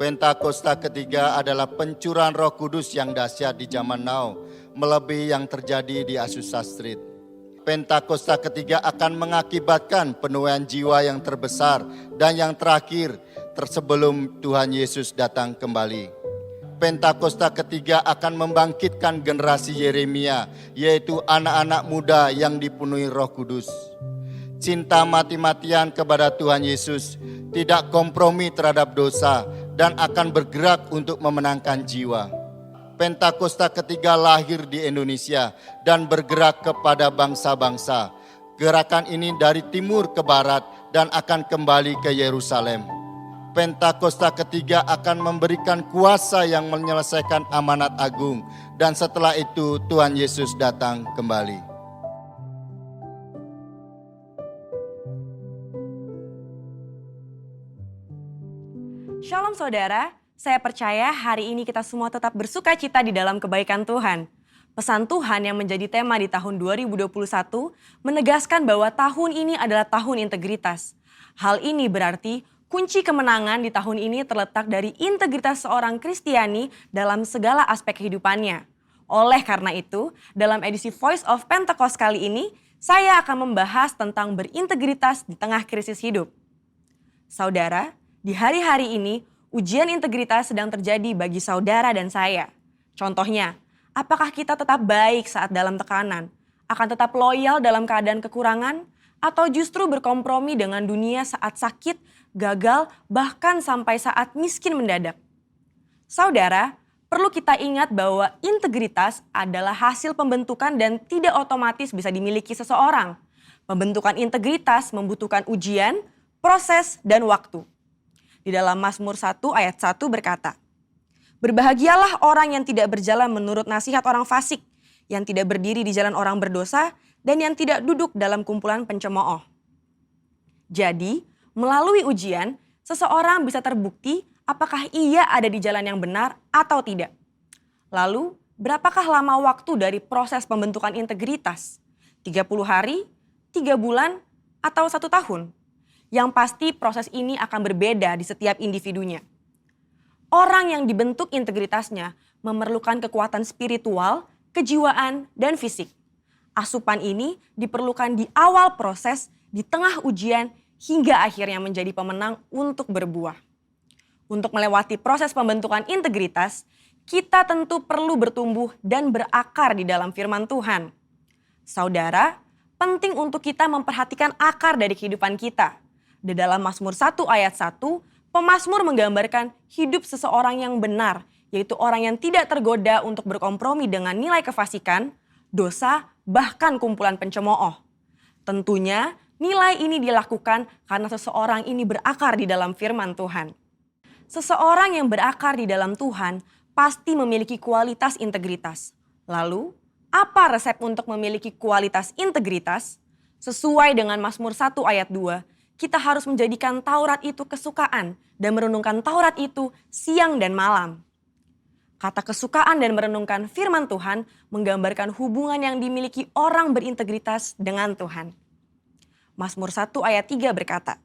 Pentakosta ketiga adalah pencurahan Roh Kudus yang dahsyat di zaman now, melebihi yang terjadi di Azusa Street. Pentakosta ketiga akan mengakibatkan penuaian jiwa yang terbesar dan yang terakhir sebelum Tuhan Yesus datang kembali. Pentakosta ketiga akan membangkitkan generasi Yeremia, yaitu anak-anak muda yang dipenuhi Roh Kudus. Cinta mati-matian kepada Tuhan Yesus, tidak kompromi terhadap dosa, dan akan bergerak untuk memenangkan jiwa. Pentakosta ketiga lahir di Indonesia dan bergerak kepada bangsa-bangsa. Gerakan ini dari timur ke barat dan akan kembali ke Yerusalem. Pentakosta ketiga akan memberikan kuasa yang menyelesaikan amanat agung, dan setelah itu Tuhan Yesus datang kembali. Shalom saudara, saya percaya hari ini kita semua tetap bersuka cita di dalam kebaikan Tuhan. Pesan Tuhan yang menjadi tema di tahun 2021 menegaskan bahwa tahun ini adalah tahun integritas. Hal ini berarti kunci kemenangan di tahun ini terletak dari integritas seorang Kristiani dalam segala aspek kehidupannya. Oleh karena itu, dalam edisi Voice of Pentecost kali ini, saya akan membahas tentang berintegritas di tengah krisis hidup. Saudara, di hari-hari ini, ujian integritas sedang terjadi bagi saudara dan saya. Contohnya, apakah kita tetap baik saat dalam tekanan, akan tetap loyal dalam keadaan kekurangan, atau justru berkompromi dengan dunia saat sakit, gagal, bahkan sampai saat miskin mendadak? Saudara, perlu kita ingat bahwa integritas adalah hasil pembentukan dan tidak otomatis bisa dimiliki seseorang. Pembentukan integritas membutuhkan ujian, proses, dan waktu. Di dalam Mazmur 1 ayat 1 berkata, "Berbahagialah orang yang tidak berjalan menurut nasihat orang fasik, yang tidak berdiri di jalan orang berdosa, dan yang tidak duduk dalam kumpulan pencemooh." Jadi, melalui ujian, seseorang bisa terbukti apakah ia ada di jalan yang benar atau tidak. Lalu, berapakah lama waktu dari proses pembentukan integritas? 30 hari, 3 bulan, atau 1 tahun? Yang pasti proses ini akan berbeda di setiap individunya. Orang yang dibentuk integritasnya memerlukan kekuatan spiritual, kejiwaan, dan fisik. Asupan ini diperlukan di awal proses, di tengah ujian, hingga akhirnya menjadi pemenang untuk berbuah. Untuk melewati proses pembentukan integritas, kita tentu perlu bertumbuh dan berakar di dalam firman Tuhan. Saudara, penting untuk kita memperhatikan akar dari kehidupan kita. Di dalam Mazmur 1 ayat 1, pemazmur menggambarkan hidup seseorang yang benar, yaitu orang yang tidak tergoda untuk berkompromi dengan nilai kefasikan, dosa, bahkan kumpulan pencemooh. Tentunya nilai ini dilakukan karena seseorang ini berakar di dalam firman Tuhan. Seseorang yang berakar di dalam Tuhan pasti memiliki kualitas integritas. Lalu, apa resep untuk memiliki kualitas integritas? Sesuai dengan Mazmur 1 ayat 2, kita harus menjadikan Taurat itu kesukaan dan merenungkan Taurat itu siang dan malam. Kata kesukaan dan merenungkan firman Tuhan menggambarkan hubungan yang dimiliki orang berintegritas dengan Tuhan. Mazmur 1 ayat 3 berkata,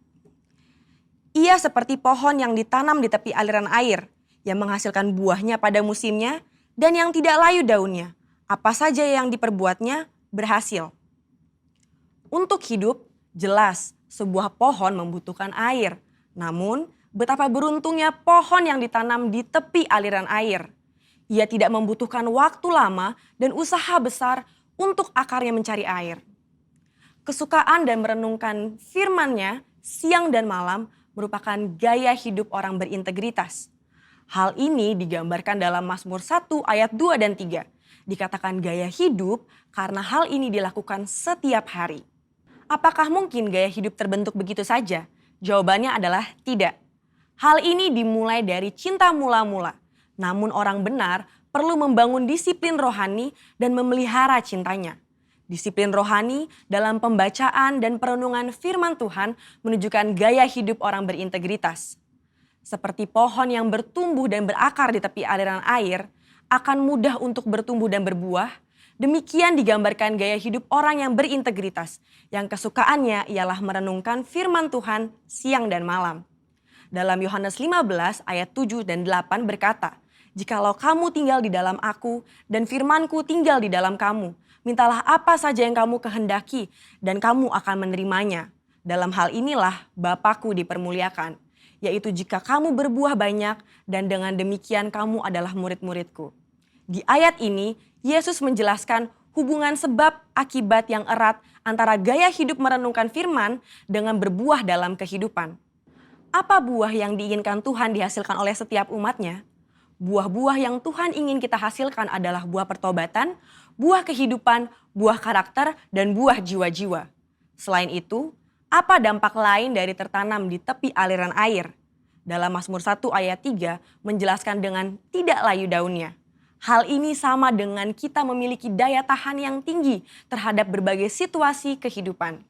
"Ia seperti pohon yang ditanam di tepi aliran air, yang menghasilkan buahnya pada musimnya dan yang tidak layu daunnya. Apa saja yang diperbuatnya berhasil." Untuk hidup, jelas sebuah pohon membutuhkan air. Namun, betapa beruntungnya pohon yang ditanam di tepi aliran air. Ia tidak membutuhkan waktu lama dan usaha besar untuk akarnya mencari air. Kesukaan dan merenungkan firman-Nya siang dan malam merupakan gaya hidup orang berintegritas. Hal ini digambarkan dalam Mazmur 1 ayat 2 dan 3. Dikatakan gaya hidup karena hal ini dilakukan setiap hari. Apakah mungkin gaya hidup terbentuk begitu saja? Jawabannya adalah tidak. Hal ini dimulai dari cinta mula-mula. Namun orang benar perlu membangun disiplin rohani dan memelihara cintanya. Disiplin rohani dalam pembacaan dan perenungan firman Tuhan menunjukkan gaya hidup orang berintegritas. Seperti pohon yang bertumbuh dan berakar di tepi aliran air, akan mudah untuk bertumbuh dan berbuah. Demikian digambarkan gaya hidup orang yang berintegritas, yang kesukaannya ialah merenungkan firman Tuhan siang dan malam. Dalam Yohanes 15 ayat 7 dan 8 berkata, "Jikalau kamu tinggal di dalam aku dan firmanku tinggal di dalam kamu, mintalah apa saja yang kamu kehendaki dan kamu akan menerimanya. Dalam hal inilah Bapa-Ku dipermuliakan, yaitu jika kamu berbuah banyak dan dengan demikian kamu adalah murid-murid-Ku." Di ayat ini, Yesus menjelaskan hubungan sebab akibat yang erat antara gaya hidup merenungkan firman dengan berbuah dalam kehidupan. Apa buah yang diinginkan Tuhan dihasilkan oleh setiap umatnya? Buah-buah yang Tuhan ingin kita hasilkan adalah buah pertobatan, buah kehidupan, buah karakter, dan buah jiwa-jiwa. Selain itu, apa dampak lain dari tertanam di tepi aliran air? Dalam Mazmur 1 ayat 3 menjelaskan dengan tidak layu daunnya. Hal ini sama dengan kita memiliki daya tahan yang tinggi terhadap berbagai situasi kehidupan.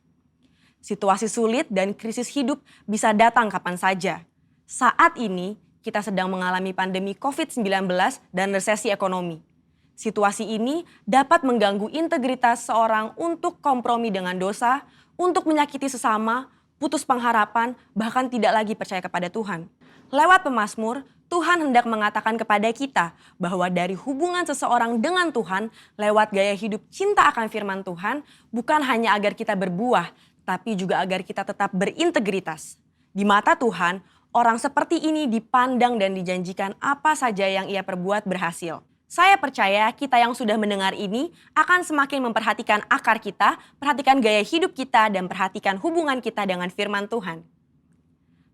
Situasi sulit dan krisis hidup bisa datang kapan saja. Saat ini kita sedang mengalami pandemi COVID-19 dan resesi ekonomi. Situasi ini dapat mengganggu integritas seorang untuk kompromi dengan dosa, untuk menyakiti sesama, putus pengharapan, bahkan tidak lagi percaya kepada Tuhan. Lewat pemazmur, Tuhan hendak mengatakan kepada kita bahwa dari hubungan seseorang dengan Tuhan lewat gaya hidup cinta akan firman Tuhan bukan hanya agar kita berbuah, tapi juga agar kita tetap berintegritas. Di mata Tuhan, orang seperti ini dipandang dan dijanjikan apa saja yang ia perbuat berhasil. Saya percaya kita yang sudah mendengar ini akan semakin memperhatikan akar kita, perhatikan gaya hidup kita, dan perhatikan hubungan kita dengan firman Tuhan.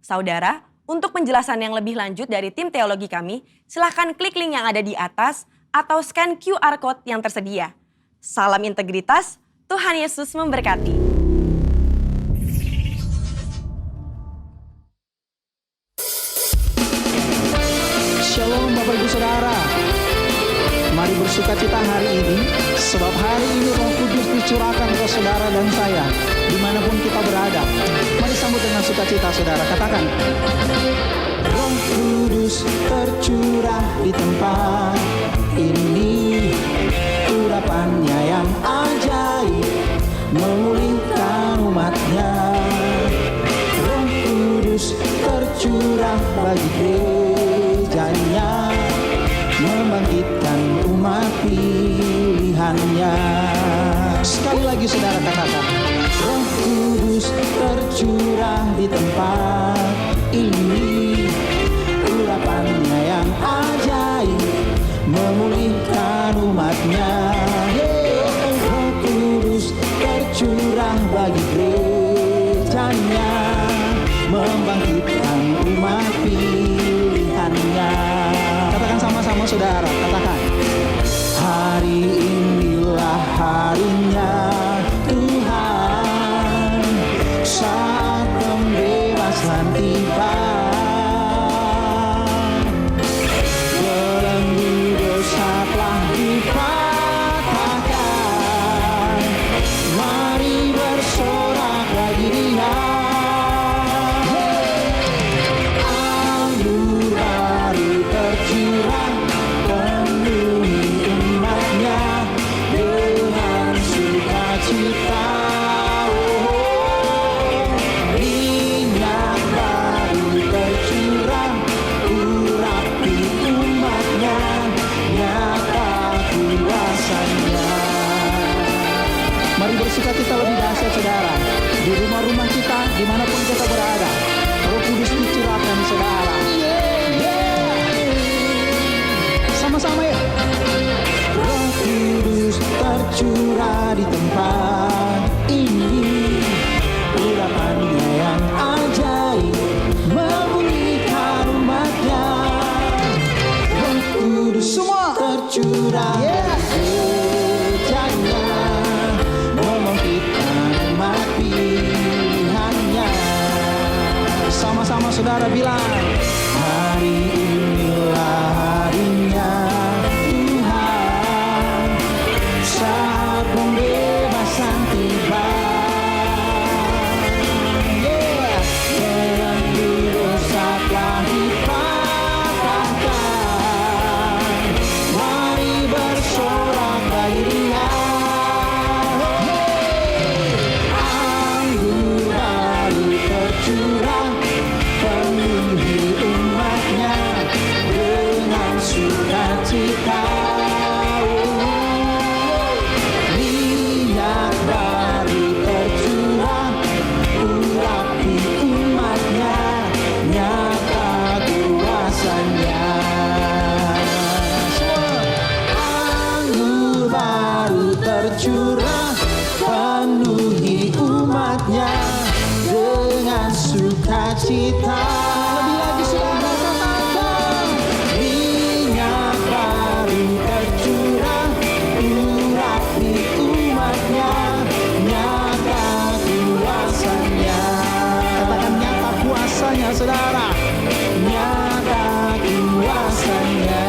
Saudara, untuk penjelasan yang lebih lanjut dari tim teologi kami, silakan klik link yang ada di atas atau scan QR Code yang tersedia. Salam integritas, Tuhan Yesus memberkati. Shalom Bapak Ibu Saudara. Mari bersukacita hari ini, sebab hari ini Roh Kudus dicurahkan ke saudara dan saya, dimanapun kita berada. Mari sambut dengan sukacita saudara, katakan. Roh Kudus tercurah di tempat ini, urapannya yang ajaib, memulihkan umatnya. Roh Kudus tercurah bagi gerejanya, membangkitkan umat pilihannya. lagi saudara katakan. Roh Kudus tercurah di tempat ini, urapannya yang ajaib memulihkan umatnya. Roh Kudus tercurah bagi gerejanya, membangkitkan umat pilihannya. Katakan sama-sama saudara, katakan. Hari inilah harinya Tuhan, saat pembebasan tiba. Belenggu dosa telah dipatahkan, mari bersorak bagi Dia. Anggur baru tercurah penuhi umatnya dengan sukacita. Minyak baru tercurah urapi umatnya, nyata kuasanya. Mari bersukacita lebih dahsyat saudara. Di rumah-rumah kita, dimanapun kita berada, Roh Kudus dicurahkan saudara. Sama-sama ya. Roh Kudus tercurah di tempat ini, urapannya yang ajaib memulihkan umatnya. Roh Kudus semua tercurah di gerejanya, membangkitkan umat pilihannya. Sama-sama saudara bilang, hari inilah harinya Tuhan, saat pembebasan tiba. Belenggu dosa telah dipatahkan, mari bersorak bagi Dia. Anggur baru tercurah penuhi umatnya dengan sukacita. Minyak baru tercurah urapi umatnya, nyata kuasanya. Anggur baru tercurah penuhi umatnya dengan sukacita. Lebih lagi saudara katakan. Minyak baru tercurah urapi umatnya, nyata kuasanya. Katakan nyata kuasanya saudara. Nyata kuasanya.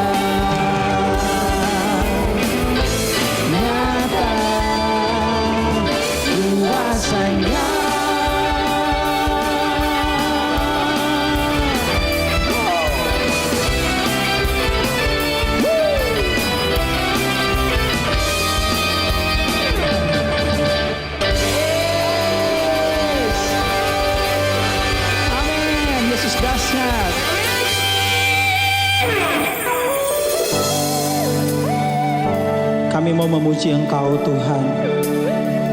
Nyata kuasanya. Amin. Yesus dahsyat. Kami mau memuji Engkau Tuhan,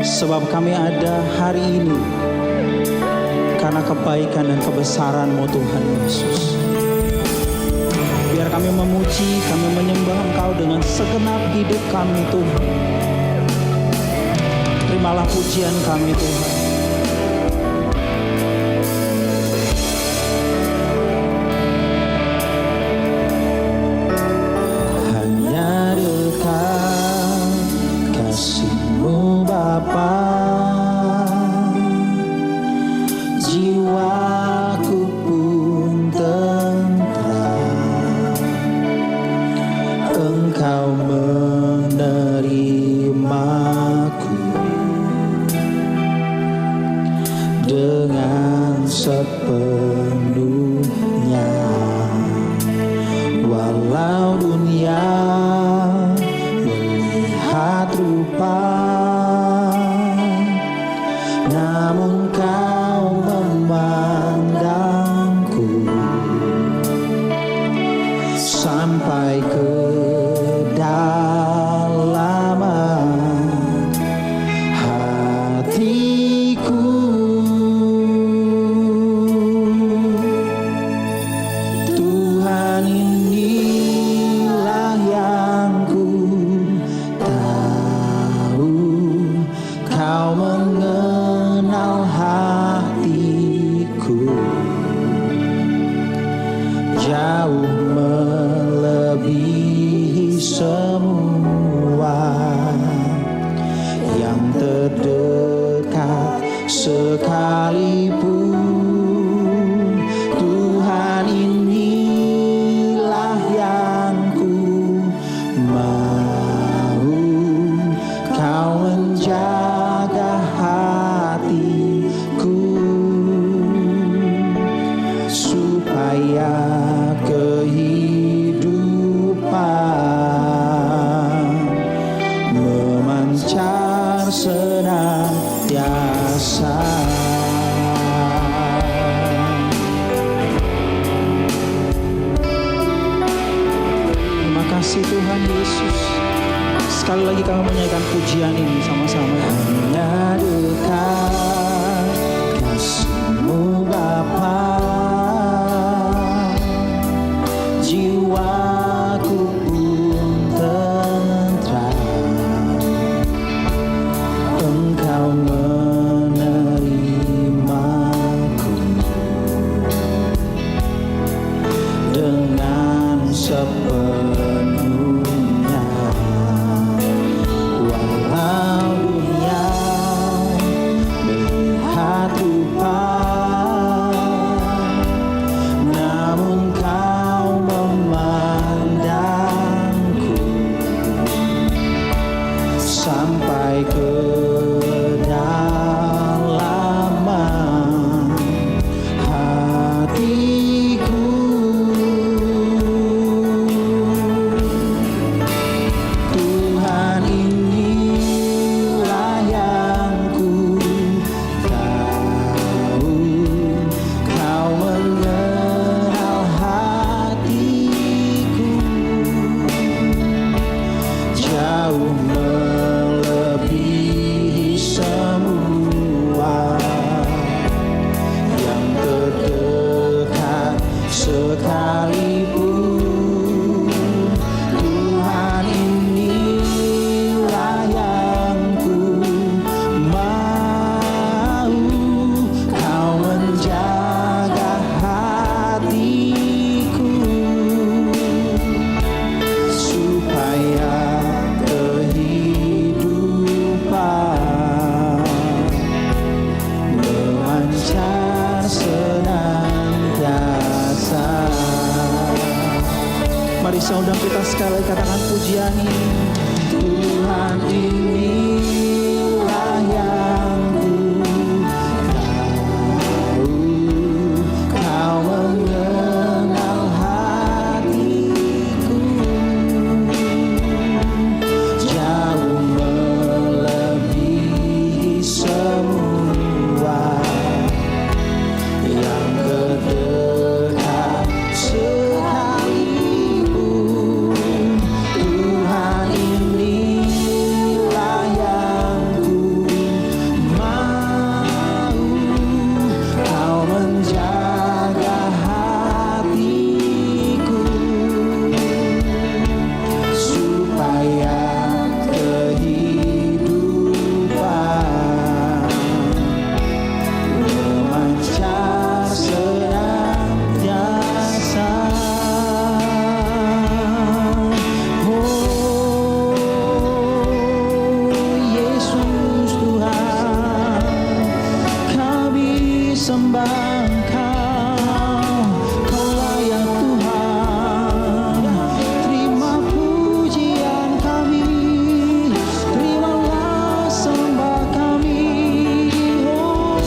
sebab kami ada hari ini karena kebaikan dan kebesaran-Mu Tuhan Yesus. Biar kami memuji, kami menyembah Engkau dengan segenap hidup kami Tuhan. Terimalah pujian kami Tuhan. Hanya dekat kasih-Mu Bapa, jiwaku pun tentram. Engkau menerimaku dengan sepenuhnya. Walau dunia melihat rupa, namun Kau memandangku sampai ke kedalaman memancar senantiasa. Terima kasih Tuhan Yesus. Sekali lagi kami menyanyikan pujian ini sama-sama. Hanya dekat kasih-Mu Bapa, jiwaku pun tentram. Engkau menerimaku dengan sepenuhnya. Walau dunia melihat rupa, namun Kau memandangku sampai ke kedalaman hatiku. Tuhan, inilah yang ku tahu, Kau mengenal hatiku jauh melebihi semua yang terdekat sekalipun. Tuhan, inilah yang ku mau, Kau menjaga hatiku supaya kehidupan memancar senantiasa. Mari saudara kita sekali katakan pujian ini. Tuhan, inilah yang ku tahu, Kau mengenal hatiku jauh melebihi semua yang terdekat sekalipun. Tuhan, inilah yang ku mau, Kau menjaga hatiku supaya kehidupan memancar senantiasa. Oh Yesus Tuhan, kami sembah Engkau, Kau layak Tuhan. Terima pujian kami, terimalah sembah kami. Oh,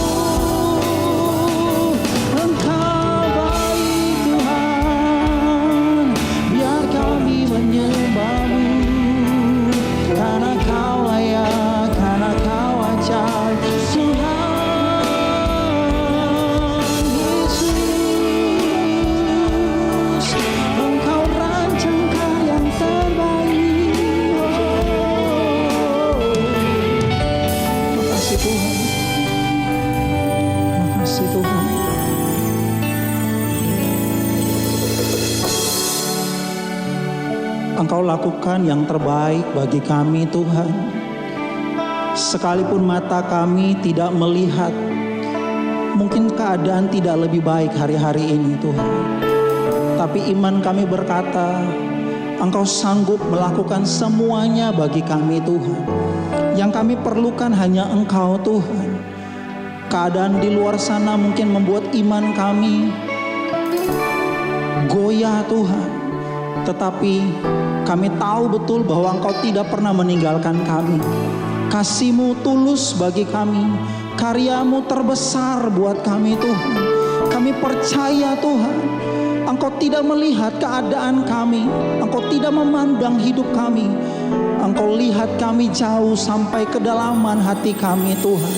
Engkau baik Tuhan, biar kami menyembah-Mu, karena Kau layak, karena Kau ajaib. Tuhan Yesus, Engkau rancangkan yang terbaik. Makasih Tuhan, makasih Tuhan. Engkau lakukan yang terbaik bagi kami Tuhan. Sekalipun mata kami tidak melihat, mungkin keadaan tidak lebih baik hari-hari ini Tuhan, tapi iman kami berkata, Engkau sanggup melakukan semuanya bagi kami Tuhan. Yang kami perlukan hanya Engkau Tuhan. Keadaan di luar sana mungkin membuat iman kami goyah Tuhan, tetapi kami tahu betul bahwa Engkau tidak pernah meninggalkan kami. Kasih-Mu tulus bagi kami, karya-Mu terbesar buat kami Tuhan. Kami percaya Tuhan, Engkau tidak melihat keadaan kami, Engkau tidak memandang hidup kami. Engkau lihat kami jauh sampai kedalaman hati kami, Tuhan.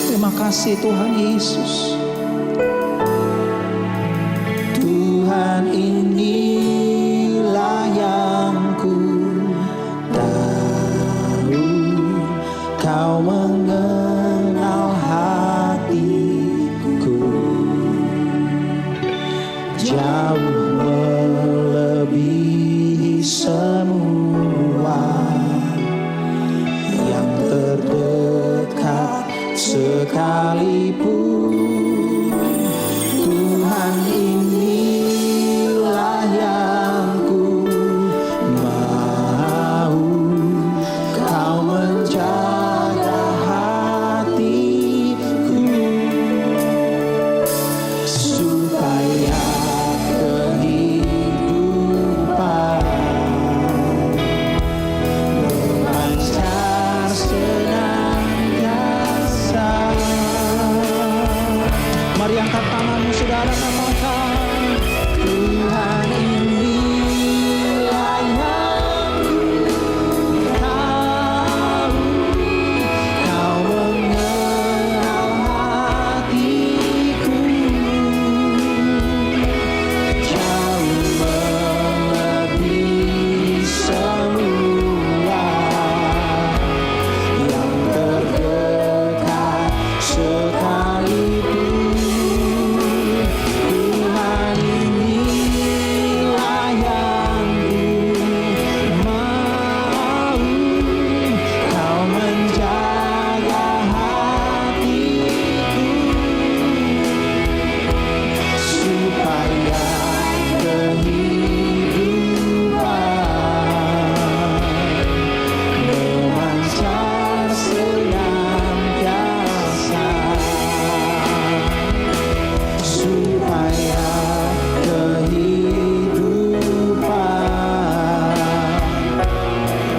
Terima kasih Tuhan Yesus. Tuhan, inilah yang ku tahu, Kau mengenal hatiku jauh melebihi semua yang terdekat sekalipun. Tuhan, inilah yang ku mau, Kau menjaga hatiku supaya kehidupan memancar senantiasa. Mari angkat tanganmu saudara, katakan, Tuhan, inilah yang ku tahu, Kau mengenal hatiku jauh melebihi semua yang terdekat sekalipun. Tuhan, inilah yang ku mau, Kau menjaga hatiku supaya kehidupan memancar senantiasa, supaya kehidupan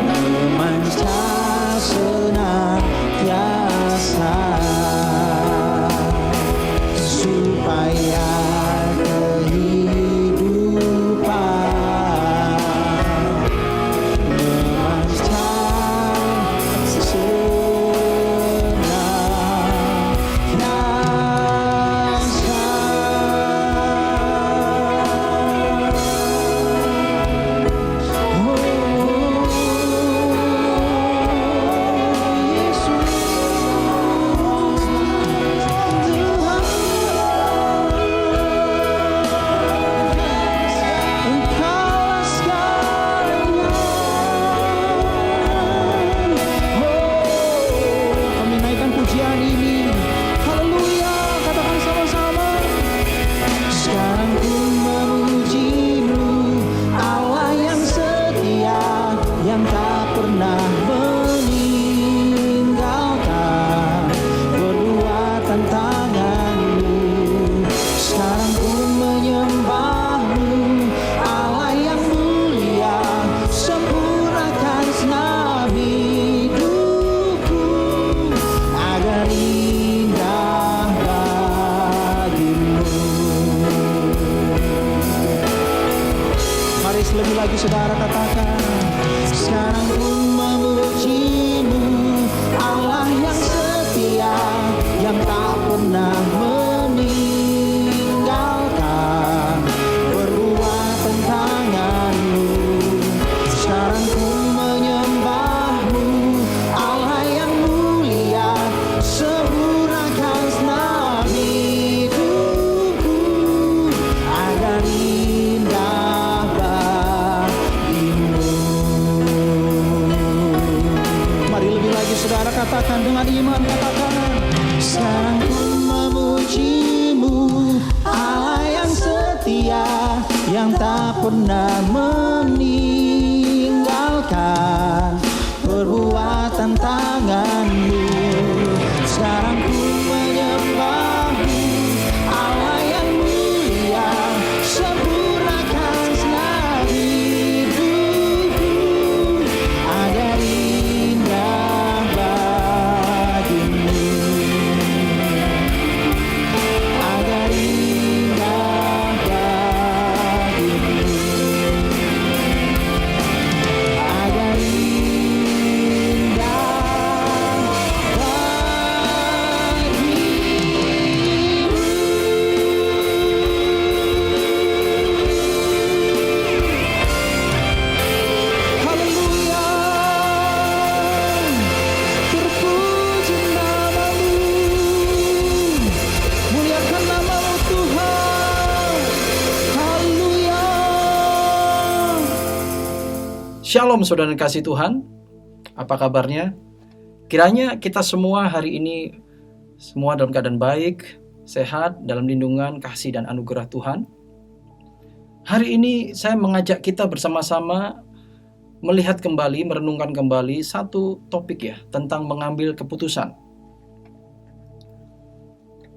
memancar senantiasa, supaya kehidupan memancar Kami naikkan pujian ini. Haleluya, katakan sama-sama. Sekarang ku memuji-Mu, Allah yang setia, yang tak pernah meninggalkan perbuatan tangan-Mu. Sekarang ku menyembah-Mu, Allah yang mulia, sempurnakan senam hidupku agar indah bagimu. Mari lebih lagi saudara katakan, sekarang ku memuji-Mu, Allah yang setia, yang tak pernah meninggalkan perbuatan tangan-Mu. Sekarang ku menyembah-Mu, Allah yang mulia, sempurnakan senam hidupku agar indah bagimu. Mari lebih lagi saudara katakan dengan iman, katakan, sekarang ku memuji-Mu, Allah yang setia, yang tak pernah meninggalkan perbuatan tangan-Mu. Sekarang ku menyembah-Mu, Allah yang mulia, sempurnakan senam hidupku agar indah bagimu, agar indah bagimu. Shalom saudara yang kasih Tuhan, apa kabarnya? Kiranya kita semua hari ini semua dalam keadaan baik, sehat, dalam lindungan, kasih dan anugerah Tuhan. Hari ini saya mengajak kita bersama-sama melihat kembali, merenungkan kembali satu topik ya, tentang mengambil keputusan.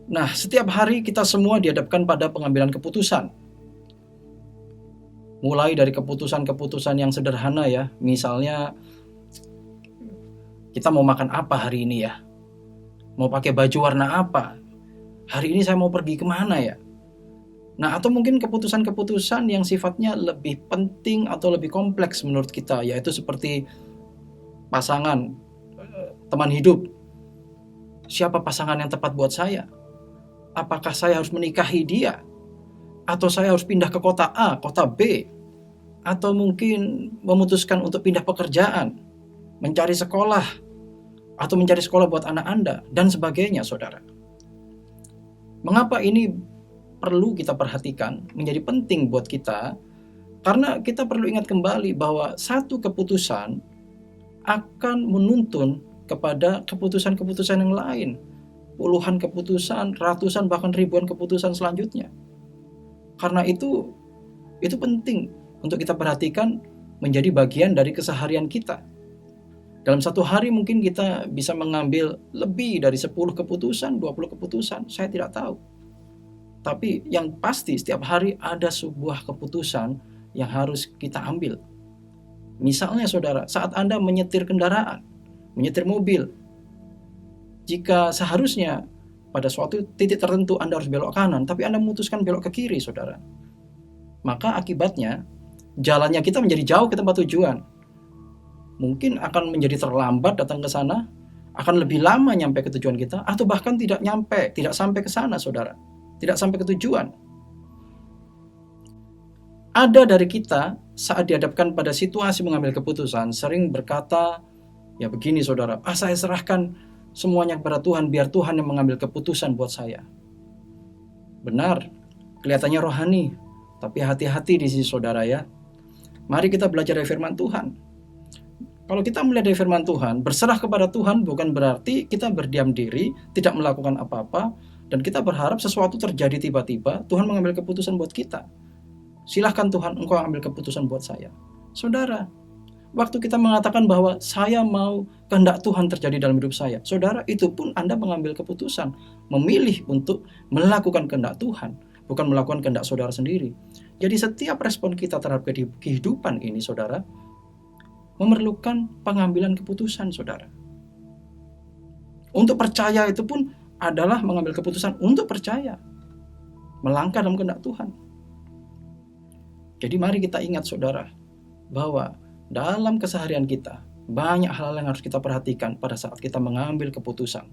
Nah, setiap hari kita semua dihadapkan pada pengambilan keputusan. Mulai dari keputusan-keputusan yang sederhana ya, misalnya kita mau makan apa hari ini ya, mau pakai baju warna apa, hari ini saya mau pergi kemana ya. Nah, atau mungkin keputusan-keputusan yang sifatnya lebih penting atau lebih kompleks menurut kita, yaitu seperti pasangan, teman hidup. Siapa pasangan yang tepat buat saya? Apakah saya harus menikahi dia? Atau saya harus pindah ke kota A, kota B? Atau mungkin memutuskan untuk pindah pekerjaan, mencari sekolah, atau mencari sekolah buat anak Anda, dan sebagainya, saudara. Mengapa ini perlu kita perhatikan, menjadi penting buat kita? Karena kita perlu ingat kembali bahwa satu keputusan akan menuntun kepada keputusan-keputusan yang lain. Puluhan keputusan, ratusan, bahkan ribuan keputusan selanjutnya. Karena itu penting untuk kita perhatikan menjadi bagian dari keseharian kita. Dalam satu hari mungkin kita bisa mengambil lebih dari 10 keputusan, 20 keputusan, saya tidak tahu. Tapi yang pasti setiap hari ada sebuah keputusan yang harus kita ambil. Misalnya saudara, saat Anda menyetir kendaraan, menyetir mobil, jika seharusnya pada suatu titik tertentu Anda harus belok kanan, tapi Anda memutuskan belok ke kiri, saudara. Maka akibatnya, jalannya kita menjadi jauh ke tempat tujuan. Mungkin akan menjadi terlambat datang ke sana, akan lebih lama nyampe ke tujuan kita, atau bahkan tidak sampai ke sana, saudara. Tidak sampai ke tujuan. Ada dari kita saat dihadapkan pada situasi mengambil keputusan, sering berkata, ya begini saudara, saya serahkan semuanya kepada Tuhan, biar Tuhan yang mengambil keputusan buat saya. Benar, kelihatannya rohani, tapi hati-hati di sisi saudara ya. Mari kita belajar dari firman Tuhan. Kalau kita melihat dari firman Tuhan, berserah kepada Tuhan bukan berarti kita berdiam diri, tidak melakukan apa-apa, dan kita berharap sesuatu terjadi tiba-tiba, Tuhan mengambil keputusan buat kita. Silahkan Tuhan, engkau ambil keputusan buat saya. Saudara, waktu kita mengatakan bahwa saya mau kehendak Tuhan terjadi dalam hidup saya, saudara, itu pun Anda mengambil keputusan, memilih untuk melakukan kehendak Tuhan, bukan melakukan kehendak saudara sendiri. Jadi setiap respon kita terhadap kehidupan ini, saudara, memerlukan pengambilan keputusan, saudara. Untuk percaya itu pun adalah mengambil keputusan untuk percaya, melangkah dalam kehendak Tuhan. Jadi mari kita ingat, saudara, bahwa dalam keseharian kita, banyak hal yang harus kita perhatikan pada saat kita mengambil keputusan.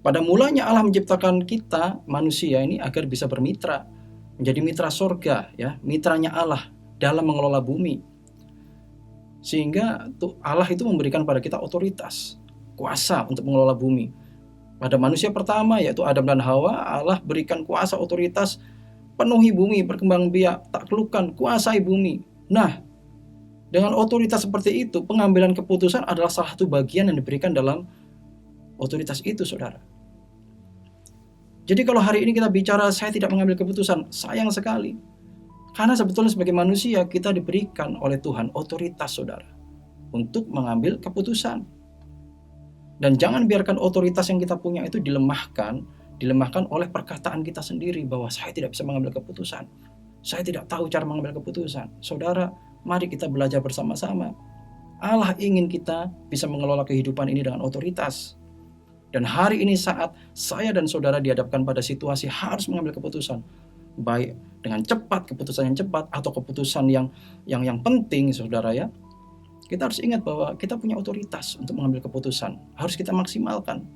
Pada mulanya Allah menciptakan kita, manusia ini, agar bisa bermitra, menjadi mitra sorga, ya, mitranya Allah dalam mengelola bumi. Sehingga Allah itu memberikan pada kita otoritas, kuasa untuk mengelola bumi. Pada manusia pertama, yaitu Adam dan Hawa, Allah berikan kuasa otoritas, penuhi bumi, berkembang biak, taklukkan, kuasai bumi. Nah, dengan otoritas seperti itu, pengambilan keputusan adalah salah satu bagian yang diberikan dalam otoritas itu, saudara. Jadi kalau hari ini kita bicara, saya tidak mengambil keputusan, sayang sekali. Karena sebetulnya sebagai manusia, kita diberikan oleh Tuhan otoritas, saudara, untuk mengambil keputusan. Dan jangan biarkan otoritas yang kita punya itu dilemahkan oleh perkataan kita sendiri, bahwa saya tidak bisa mengambil keputusan. Saya tidak tahu cara mengambil keputusan. Saudara, mari kita belajar bersama-sama. Allah ingin kita bisa mengelola kehidupan ini dengan otoritas. Dan hari ini saat saya dan saudara dihadapkan pada situasi harus mengambil keputusan, baik dengan cepat, keputusan yang cepat, atau keputusan yang penting, saudara ya, kita harus ingat bahwa kita punya otoritas untuk mengambil keputusan. Harus kita maksimalkan.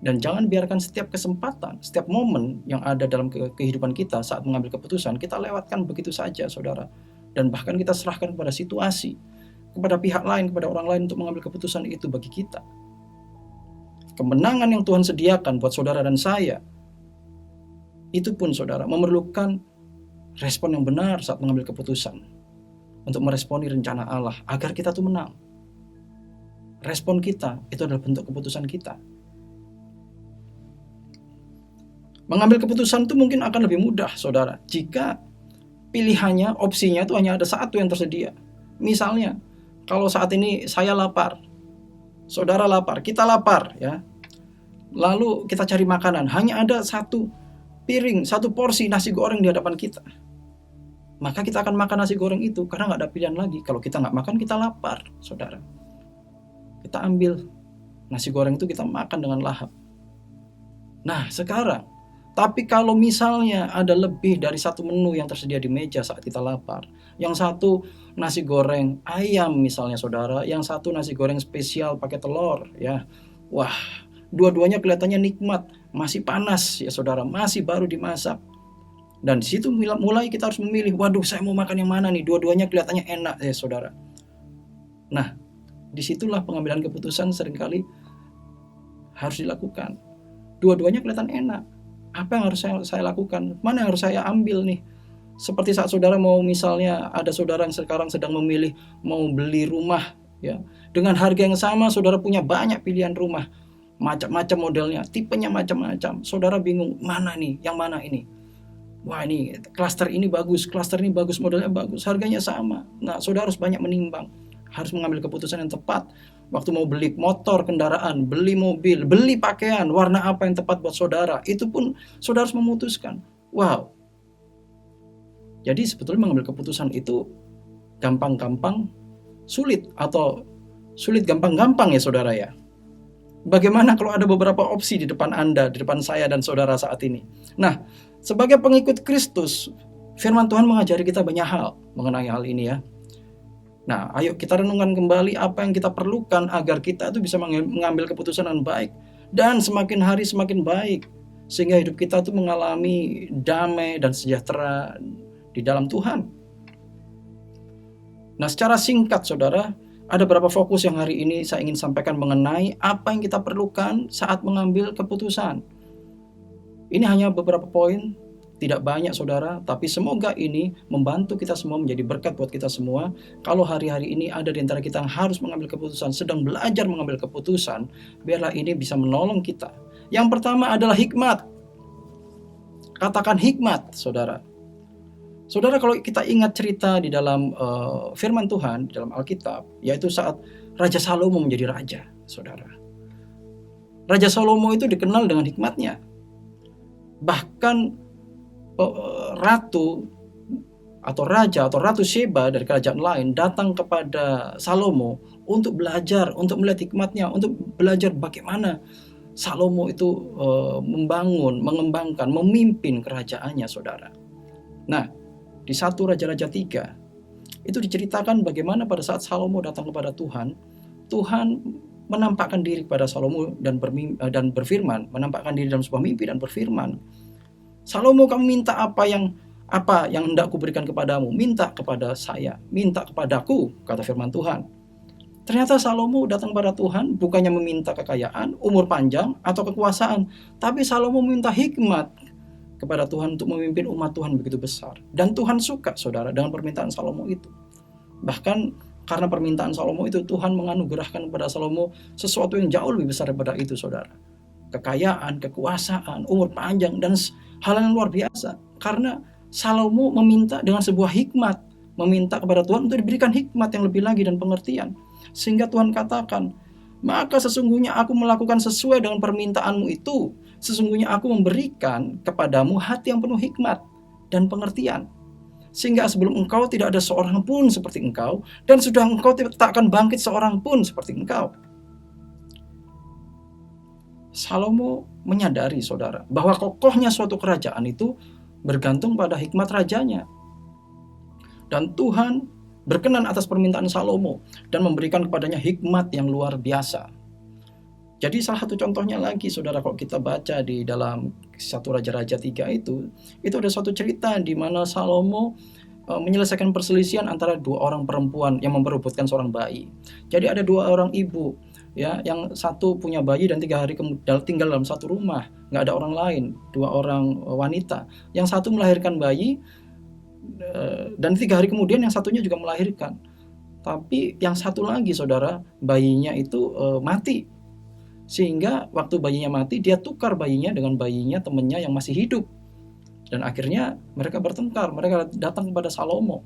Dan jangan biarkan setiap kesempatan, setiap momen yang ada dalam kehidupan kita saat mengambil keputusan, kita lewatkan begitu saja, saudara. Dan bahkan kita serahkan kepada situasi, kepada pihak lain, kepada orang lain untuk mengambil keputusan itu bagi kita. Kemenangan yang Tuhan sediakan buat saudara dan saya, itu pun saudara memerlukan respon yang benar saat mengambil keputusan. untuk meresponi rencana Allah agar kita tuh menang. Respon kita itu adalah bentuk keputusan kita. Mengambil keputusan itu mungkin akan lebih mudah, saudara, jika pilihannya, opsinya itu hanya ada satu yang tersedia. Misalnya, kalau saat ini saya lapar, saudara lapar, kita lapar, ya. Lalu kita cari makanan, hanya ada satu piring, satu porsi nasi goreng di hadapan kita. Maka kita akan makan nasi goreng itu karena nggak ada pilihan lagi. Kalau kita nggak makan, kita lapar, saudara. Kita ambil nasi goreng itu, kita makan dengan lahap. Nah, sekarang, tapi kalau misalnya ada lebih dari satu menu yang tersedia di meja saat kita lapar, yang satu nasi goreng ayam misalnya, saudara, yang satu nasi goreng spesial pakai telur, ya. Wah, dua-duanya kelihatannya nikmat, masih panas ya saudara, masih baru dimasak. Dan di situ mulai kita harus memilih, waduh saya mau makan yang mana nih, dua-duanya kelihatannya enak ya saudara. Nah, disitulah pengambilan keputusan seringkali harus dilakukan. Dua-duanya kelihatan enak. Apa yang harus saya lakukan? Mana yang harus saya ambil nih? Seperti saat saudara mau, misalnya ada saudara yang sekarang sedang memilih mau beli rumah, ya. Dengan harga yang sama saudara punya banyak pilihan rumah. Macam-macam modelnya, tipenya macam-macam. Saudara bingung, mana nih, yang mana ini? Wah, ini klaster ini bagus, modelnya bagus, harganya sama. Nah, saudara harus banyak menimbang, harus mengambil keputusan yang tepat. Waktu mau beli motor, kendaraan, beli mobil, beli pakaian, warna apa yang tepat buat saudara, itu pun saudara harus memutuskan. Wow. Jadi sebetulnya mengambil keputusan itu gampang-gampang sulit, atau sulit gampang-gampang ya saudara ya. Bagaimana kalau ada beberapa opsi di depan Anda, di depan saya dan saudara saat ini? Nah, sebagai pengikut Kristus, firman Tuhan mengajari kita banyak hal mengenai hal ini ya. Nah, ayo kita renungkan kembali apa yang kita perlukan agar kita itu bisa mengambil keputusan yang baik. Dan semakin hari semakin baik. Sehingga hidup kita itu mengalami damai dan sejahtera di dalam Tuhan. Nah, secara singkat saudara, ada beberapa fokus yang hari ini saya ingin sampaikan mengenai apa yang kita perlukan saat mengambil keputusan. Ini hanya beberapa poin, tidak banyak saudara, tapi semoga ini membantu kita semua, menjadi berkat buat kita semua. Kalau hari-hari ini ada di antara kita yang harus mengambil keputusan, sedang belajar mengambil keputusan, biarlah ini bisa menolong kita. Yang pertama adalah hikmat. Katakan hikmat, saudara. Saudara, kalau kita ingat cerita di dalam firman Tuhan, di dalam Alkitab, yaitu saat Raja Salomo menjadi raja, saudara. Raja Salomo itu dikenal dengan hikmatnya. Bahkan ratu atau raja atau ratu Sheba dari kerajaan lain datang kepada Salomo untuk belajar, untuk melihat hikmatnya, untuk belajar bagaimana Salomo itu membangun, mengembangkan, memimpin kerajaannya, saudara. Nah, di 1 Raja-Raja 3 itu diceritakan bagaimana pada saat Salomo datang kepada Tuhan, Tuhan menampakkan diri kepada Salomo dan berfirman, menampakkan diri dalam sebuah mimpi dan berfirman, Salomo, kamu minta apa yang hendak kuberikan kepadamu? Minta kepada saya, minta kepadaku, kata firman Tuhan. Ternyata Salomo datang kepada Tuhan bukannya meminta kekayaan, umur panjang, atau kekuasaan, tapi Salomo minta hikmat kepada Tuhan untuk memimpin umat Tuhan begitu besar. Dan Tuhan suka, saudara, dengan permintaan Salomo itu. Bahkan karena permintaan Salomo itu, Tuhan menganugerahkan kepada Salomo sesuatu yang jauh lebih besar daripada itu, saudara. Kekayaan, kekuasaan, umur panjang, dan hal yang luar biasa. Karena Salomo meminta dengan sebuah hikmat, meminta kepada Tuhan untuk diberikan hikmat yang lebih lagi dan pengertian. Sehingga Tuhan katakan, maka sesungguhnya aku melakukan sesuai dengan permintaanmu itu. Sesungguhnya aku memberikan kepadamu hati yang penuh hikmat dan pengertian. Sehingga sebelum engkau tidak ada seorang pun seperti engkau, dan sudah engkau tak akan bangkit seorang pun seperti engkau. Salomo menyadari, saudara, bahwa kokohnya suatu kerajaan itu bergantung pada hikmat rajanya. Dan Tuhan berkenan atas permintaan Salomo dan memberikan kepadanya hikmat yang luar biasa. Jadi salah satu contohnya lagi, saudara, kalau kita baca di dalam 1 Raja-Raja 3 itu ada suatu cerita di mana Salomo menyelesaikan perselisihan antara dua orang perempuan yang memperebutkan seorang bayi. Jadi ada dua orang ibu, ya, yang satu punya bayi dan 3 hari kemudian tinggal dalam satu rumah, nggak ada orang lain, dua orang wanita. Yang satu melahirkan bayi, Dan 3 hari kemudian yang satunya juga melahirkan. Tapi yang satu lagi saudara, bayinya itu mati. Sehingga waktu bayinya mati, dia tukar bayinya dengan bayinya temannya yang masih hidup. Dan akhirnya mereka bertengkar, mereka datang kepada Salomo.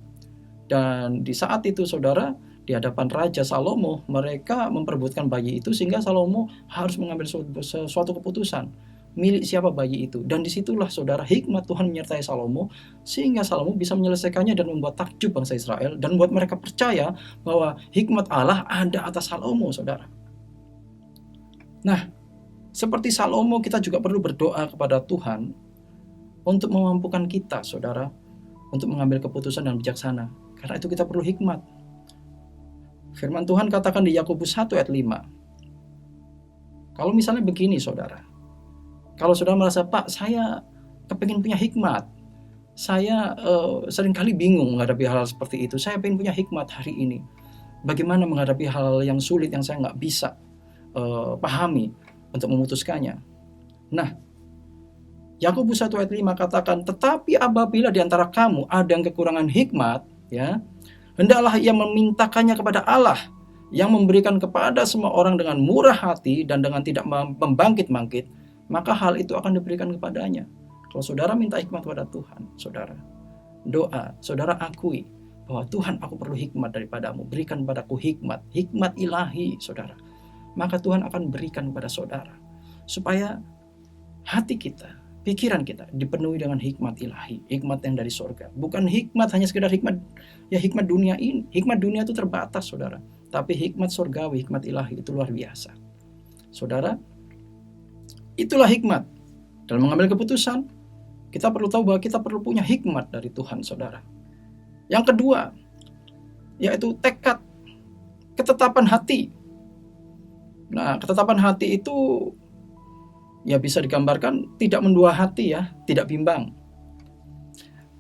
Dan di saat itu saudara, di hadapan Raja Salomo, mereka memperebutkan bayi itu sehingga Salomo harus mengambil suatu keputusan. Milik siapa bayi itu. Dan disitulah saudara, hikmat Tuhan menyertai Salomo sehingga Salomo bisa menyelesaikannya dan membuat takjub bangsa Israel dan buat mereka percaya bahwa hikmat Allah ada atas Salomo saudara. Nah, seperti Salomo kita juga perlu berdoa kepada Tuhan untuk memampukan kita saudara untuk mengambil keputusan dan bijaksana. Karena itu kita perlu hikmat. Firman Tuhan katakan di Yakobus 1 ayat 5. Kalau misalnya begini saudara, kalau saudara merasa, Pak, saya kepingin punya hikmat, saya seringkali bingung menghadapi hal seperti itu, saya pengen punya hikmat hari ini, bagaimana menghadapi hal yang sulit yang saya nggak bisa pahami untuk memutuskannya. Nah, Yakobus 1 ayat 5 katakan, tetapi apabila di antara kamu ada yang kekurangan hikmat, ya, hendaklah ia memintakannya kepada Allah yang memberikan kepada semua orang dengan murah hati dan dengan tidak membangkit-bangkit, maka hal itu akan diberikan kepadanya. Kalau saudara minta hikmat kepada Tuhan, saudara doa, saudara akui bahwa Tuhan, aku perlu hikmat daripadamu, berikan padaku hikmat ilahi saudara. Maka Tuhan akan berikan kepada saudara supaya hati kita, pikiran kita dipenuhi dengan hikmat ilahi, hikmat yang dari surga. Bukan hikmat hanya sekedar hikmat dunia ini. Hikmat dunia itu terbatas saudara, tapi hikmat surgawi, hikmat ilahi itu luar biasa. Saudara, itulah hikmat. Dalam mengambil keputusan, kita perlu tahu bahwa kita perlu punya hikmat dari Tuhan saudara. Yang kedua, yaitu tekad, ketetapan hati. Nah, ketetapan hati itu ya bisa digambarkan tidak mendua hati ya, tidak bimbang.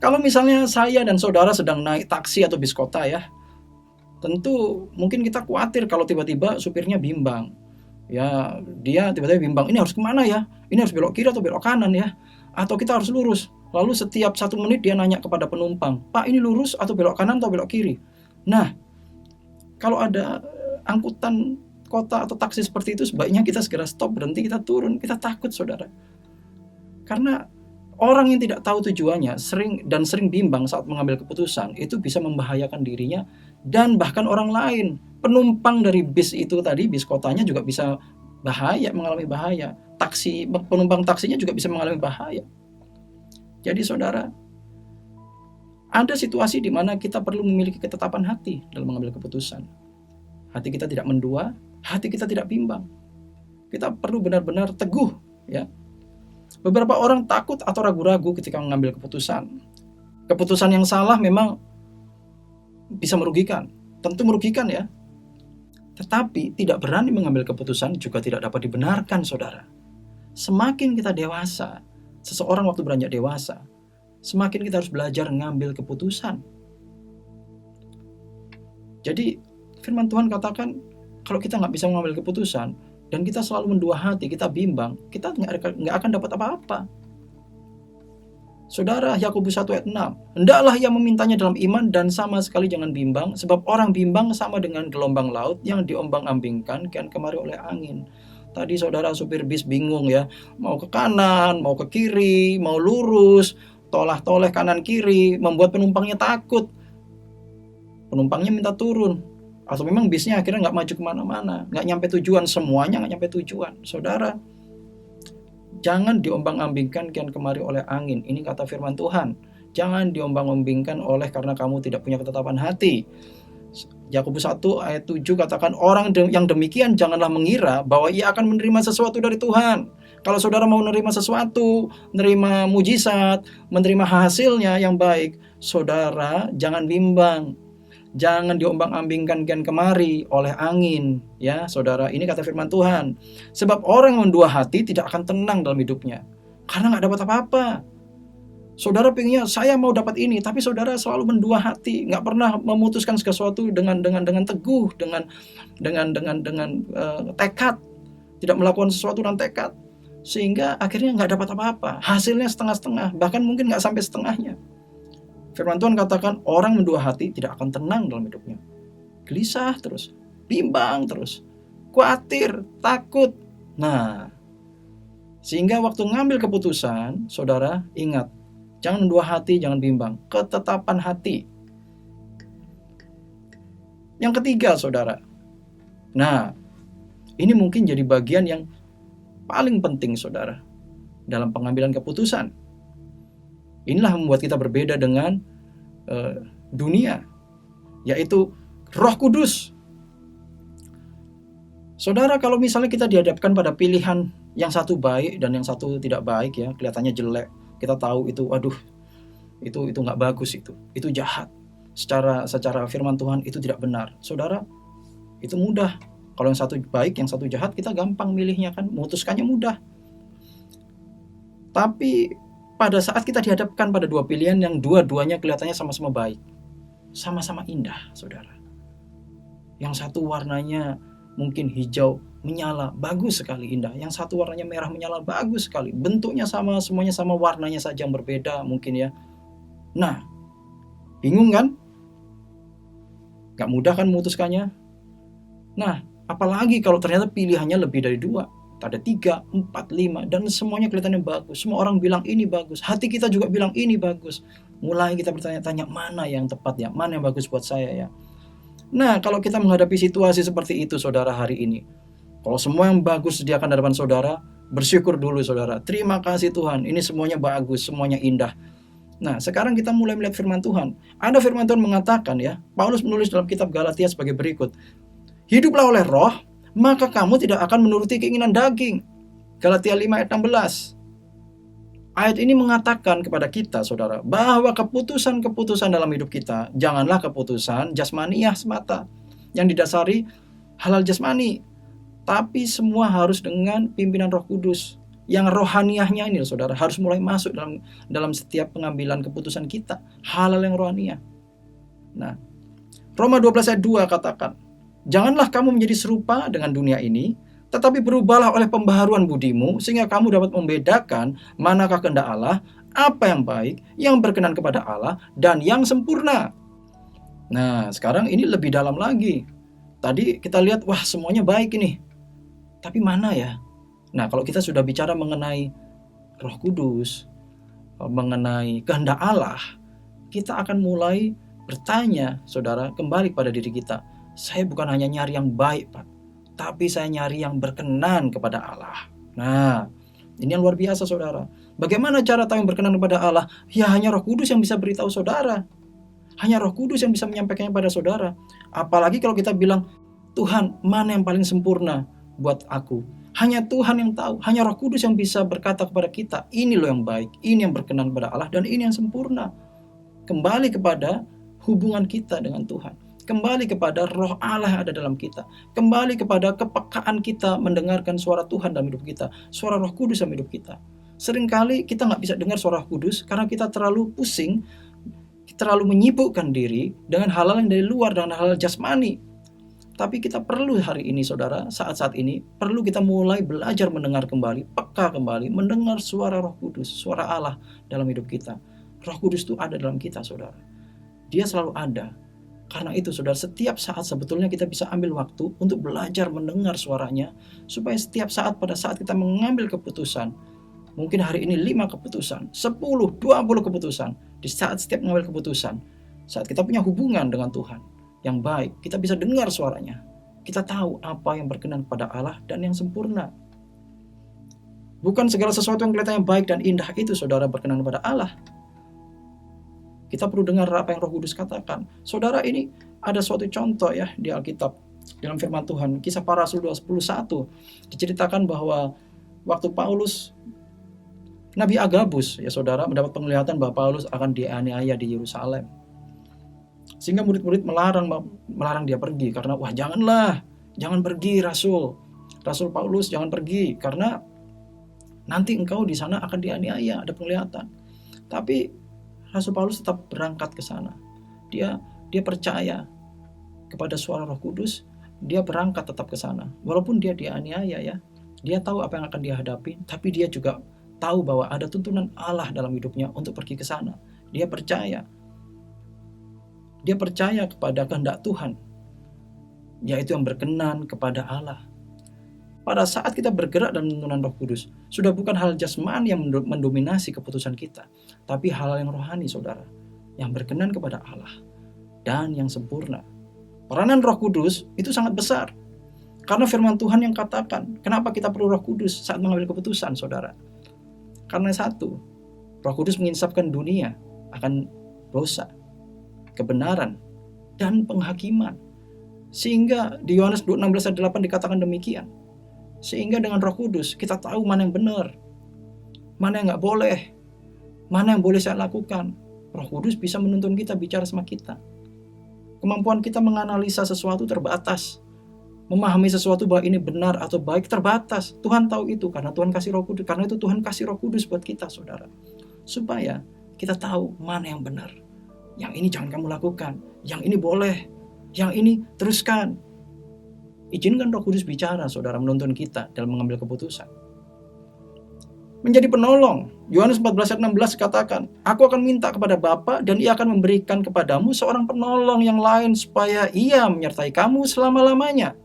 Kalau misalnya saya dan saudara sedang naik taksi atau bis kota ya, tentu mungkin kita khawatir kalau tiba-tiba supirnya bimbang. Ya, dia tiba-tiba bimbang, ini harus kemana ya? Ini harus belok kiri atau belok kanan ya? Atau kita harus lurus? Lalu setiap 1 menit dia nanya kepada penumpang, Pak, ini lurus atau belok kanan atau belok kiri? Nah, kalau ada angkutan kota atau taksi seperti itu, sebaiknya kita segera stop, berhenti, kita turun. Kita takut saudara, karena orang yang tidak tahu tujuannya sering bimbang saat mengambil keputusan, itu bisa membahayakan dirinya dan bahkan orang lain. Penumpang dari bis itu tadi, bis kotanya juga bisa mengalami bahaya. Penumpang taksinya juga bisa mengalami bahaya. Jadi saudara, ada situasi di mana kita perlu memiliki ketetapan hati dalam mengambil keputusan. Hati kita tidak mendua, hati kita tidak bimbang. Kita perlu benar-benar teguh ya. Beberapa orang takut atau ragu-ragu ketika mengambil keputusan. Keputusan yang salah memang bisa merugikan, tentu merugikan ya. Tetapi tidak berani mengambil keputusan juga tidak dapat dibenarkan saudara. Semakin kita dewasa, seseorang waktu beranjak dewasa, semakin kita harus belajar mengambil keputusan. Jadi firman Tuhan katakan, kalau kita nggak bisa mengambil keputusan dan kita selalu mendua hati, kita bimbang, kita nggak akan dapat apa-apa. Saudara, Yakobus 1 ayat 6, hendaklah ia memintanya dalam iman dan sama sekali jangan bimbang, sebab orang bimbang sama dengan gelombang laut yang diombang-ambingkan kian kemari oleh angin. Tadi saudara supir bis bingung ya, mau ke kanan, mau ke kiri, mau lurus, tolah-toleh kanan kiri, membuat penumpangnya takut. Penumpangnya minta turun. Atau memang bisnya akhirnya nggak maju kemana-mana, nggak nyampe tujuan, semuanya nggak nyampe tujuan. Saudara, jangan diombang-ambingkan kian kemari oleh angin. Ini kata firman Tuhan. Jangan diombang-ambingkan oleh karena kamu tidak punya ketetapan hati. Yakobus 1 ayat 7 katakan, orang yang demikian janganlah mengira bahwa ia akan menerima sesuatu dari Tuhan. Kalau saudara mau menerima sesuatu, menerima mujizat, menerima hasilnya yang baik, saudara jangan bimbang. Jangan diombang-ambingkan kian kemari oleh angin, ya saudara. Ini kata firman Tuhan. Sebab orang yang mendua hati tidak akan tenang dalam hidupnya, karena nggak dapat apa-apa. Saudara pengennya saya mau dapat ini, tapi saudara selalu mendua hati, nggak pernah memutuskan sesuatu dengan teguh, dengan tekad, tidak melakukan sesuatu dengan tekad, sehingga akhirnya nggak dapat apa-apa. Hasilnya setengah-setengah, bahkan mungkin nggak sampai setengahnya. Firman Tuhan katakan orang mendua hati tidak akan tenang dalam hidupnya. Gelisah terus, bimbang terus, khawatir, takut. Nah, sehingga waktu ngambil keputusan, saudara ingat, jangan mendua hati, jangan bimbang. Ketetapan hati. Yang ketiga, saudara. Nah, ini mungkin jadi bagian yang paling penting, saudara, dalam pengambilan keputusan. Inilah yang membuat kita berbeda dengan dunia, yaitu Roh Kudus. Saudara, kalau misalnya kita dihadapkan pada pilihan yang satu baik dan yang satu tidak baik, ya, kelihatannya jelek, kita tahu itu, aduh, itu nggak bagus, itu jahat. Secara firman Tuhan itu tidak benar. Saudara, itu mudah. Kalau yang satu baik, yang satu jahat, kita gampang milihnya kan, memutuskannya mudah. Tapi pada saat kita dihadapkan pada dua pilihan yang dua-duanya kelihatannya sama-sama baik, sama-sama indah, saudara. Yang satu warnanya mungkin hijau menyala, bagus sekali, indah. Yang satu warnanya merah menyala, bagus sekali. Bentuknya sama, semuanya sama, warnanya saja yang berbeda mungkin, ya. Nah, bingung kan? Gak mudah kan memutuskannya? Nah, apalagi kalau ternyata pilihannya lebih dari dua. Ada 3, 4, 5, dan semuanya kelihatannya bagus. Semua orang bilang ini bagus. Hati kita juga bilang ini bagus. Mulai kita bertanya-tanya, mana yang tepat ya? Mana yang bagus buat saya ya? Nah, kalau kita menghadapi situasi seperti itu, saudara, hari ini, kalau semua yang bagus sediakan di hadapan saudara, bersyukur dulu, saudara. Terima kasih Tuhan, ini semuanya bagus, semuanya indah. Nah, sekarang kita mulai melihat firman Tuhan. Ada firman Tuhan mengatakan, ya, Paulus menulis dalam kitab Galatia sebagai berikut. Hiduplah oleh roh, maka kamu tidak akan menuruti keinginan daging. Galatia 5 ayat 16. Ayat ini mengatakan kepada kita, saudara, bahwa keputusan-keputusan dalam hidup kita janganlah keputusan jasmaniah semata yang didasari halal jasmani, tapi semua harus dengan pimpinan Roh Kudus. Yang rohaniahnya ini, saudara, harus mulai masuk dalam setiap pengambilan keputusan kita, halal yang rohaniah. Nah, Roma 12 ayat 2 katakan, janganlah kamu menjadi serupa dengan dunia ini, tetapi berubahlah oleh pembaharuan budimu, sehingga kamu dapat membedakan manakah kehendak Allah, apa yang baik, yang berkenan kepada Allah, dan yang sempurna. Nah, sekarang ini lebih dalam lagi. Tadi kita lihat, wah, semuanya baik ini. Tapi mana ya? Nah, kalau kita sudah bicara mengenai Roh Kudus, mengenai kehendak Allah, kita akan mulai bertanya, saudara, kembali pada diri kita. Saya bukan hanya nyari yang baik, Pak, tapi saya nyari yang berkenan kepada Allah. Nah, ini yang luar biasa, saudara. Bagaimana cara tahu yang berkenan kepada Allah? Ya, hanya Roh Kudus yang bisa beritahu saudara. Hanya Roh Kudus yang bisa menyampaikannya pada saudara. Apalagi kalau kita bilang, Tuhan, mana yang paling sempurna buat aku? Hanya Tuhan yang tahu. Hanya Roh Kudus yang bisa berkata kepada kita, ini loh yang baik, ini yang berkenan kepada Allah, dan ini yang sempurna. Kembali kepada hubungan kita dengan Tuhan. Kembali kepada roh Allah yang ada dalam kita. Kembali kepada kepekaan kita mendengarkan suara Tuhan dalam hidup kita. Suara Roh Kudus dalam hidup kita. Seringkali kita nggak bisa dengar suara Roh Kudus karena kita terlalu pusing, terlalu menyibukkan diri dengan hal-hal yang dari luar, dengan hal-hal jasmani. Tapi kita perlu hari ini, saudara, saat-saat ini, perlu kita mulai belajar mendengar kembali, peka kembali, mendengar suara Roh Kudus, suara Allah dalam hidup kita. Roh Kudus itu ada dalam kita, saudara. Dia selalu ada. Karena itu, saudara, setiap saat sebetulnya kita bisa ambil waktu untuk belajar mendengar suaranya, supaya setiap saat pada saat kita mengambil keputusan, mungkin hari ini 5 keputusan, 10, 20 keputusan, di saat setiap mengambil keputusan, saat kita punya hubungan dengan Tuhan yang baik, kita bisa dengar suaranya. Kita tahu apa yang berkenan pada Allah dan yang sempurna. Bukan segala sesuatu yang kelihatannya baik dan indah itu, saudara, berkenan kepada Allah. Kita perlu dengar apa yang Roh Kudus katakan. Saudara, ini ada suatu contoh ya di Alkitab. Dalam firman Tuhan, Kisah Para Rasul 21, diceritakan bahwa waktu Paulus, Nabi Agabus, ya saudara, mendapat penglihatan bahwa Paulus akan dianiaya di Yerusalem. Sehingga murid-murid melarang dia pergi. Karena, wah, jangan pergi Rasul Paulus, jangan pergi. Karena nanti engkau di sana akan dianiaya, ada penglihatan. Tapi Rasul Paulus tetap berangkat ke sana. Dia percaya kepada suara Roh Kudus, dia berangkat tetap ke sana. Walaupun dia dianiaya ya, dia tahu apa yang akan dia hadapi, tapi dia juga tahu bahwa ada tuntunan Allah dalam hidupnya untuk pergi ke sana. Dia percaya. Dia percaya kepada kehendak Tuhan, yaitu yang berkenan kepada Allah. Pada saat kita bergerak dalam tuntunan Roh Kudus, sudah bukan hal jasmani yang mendominasi keputusan kita, tapi hal yang rohani, saudara, yang berkenan kepada Allah dan yang sempurna. Peranan Roh Kudus itu sangat besar, karena firman Tuhan yang katakan, kenapa kita perlu Roh Kudus saat mengambil keputusan, saudara? Karena satu, Roh Kudus menginsapkan dunia akan dosa, kebenaran, dan penghakiman. Sehingga di Yohanes 16 ayat 8 dikatakan demikian. Sehingga dengan Roh Kudus kita tahu mana yang benar, mana yang nggak boleh, mana yang boleh saya lakukan. Roh Kudus bisa menuntun kita, bicara sama kita. Kemampuan kita menganalisa sesuatu terbatas. Memahami sesuatu bahwa ini benar atau baik terbatas. Tuhan tahu itu karena Tuhan kasih Roh Kudus. Karena itu Tuhan kasih Roh Kudus buat kita, saudara. Supaya kita tahu mana yang benar. Yang ini jangan kamu lakukan. Yang ini boleh. Yang ini teruskan. Izinkan Roh Kudus bicara, saudara, menuntun kita dalam mengambil keputusan. Menjadi penolong. Yohanes 14 ayat 16 katakan, aku akan minta kepada Bapa dan ia akan memberikan kepadamu seorang penolong yang lain supaya ia menyertai kamu selama-lamanya.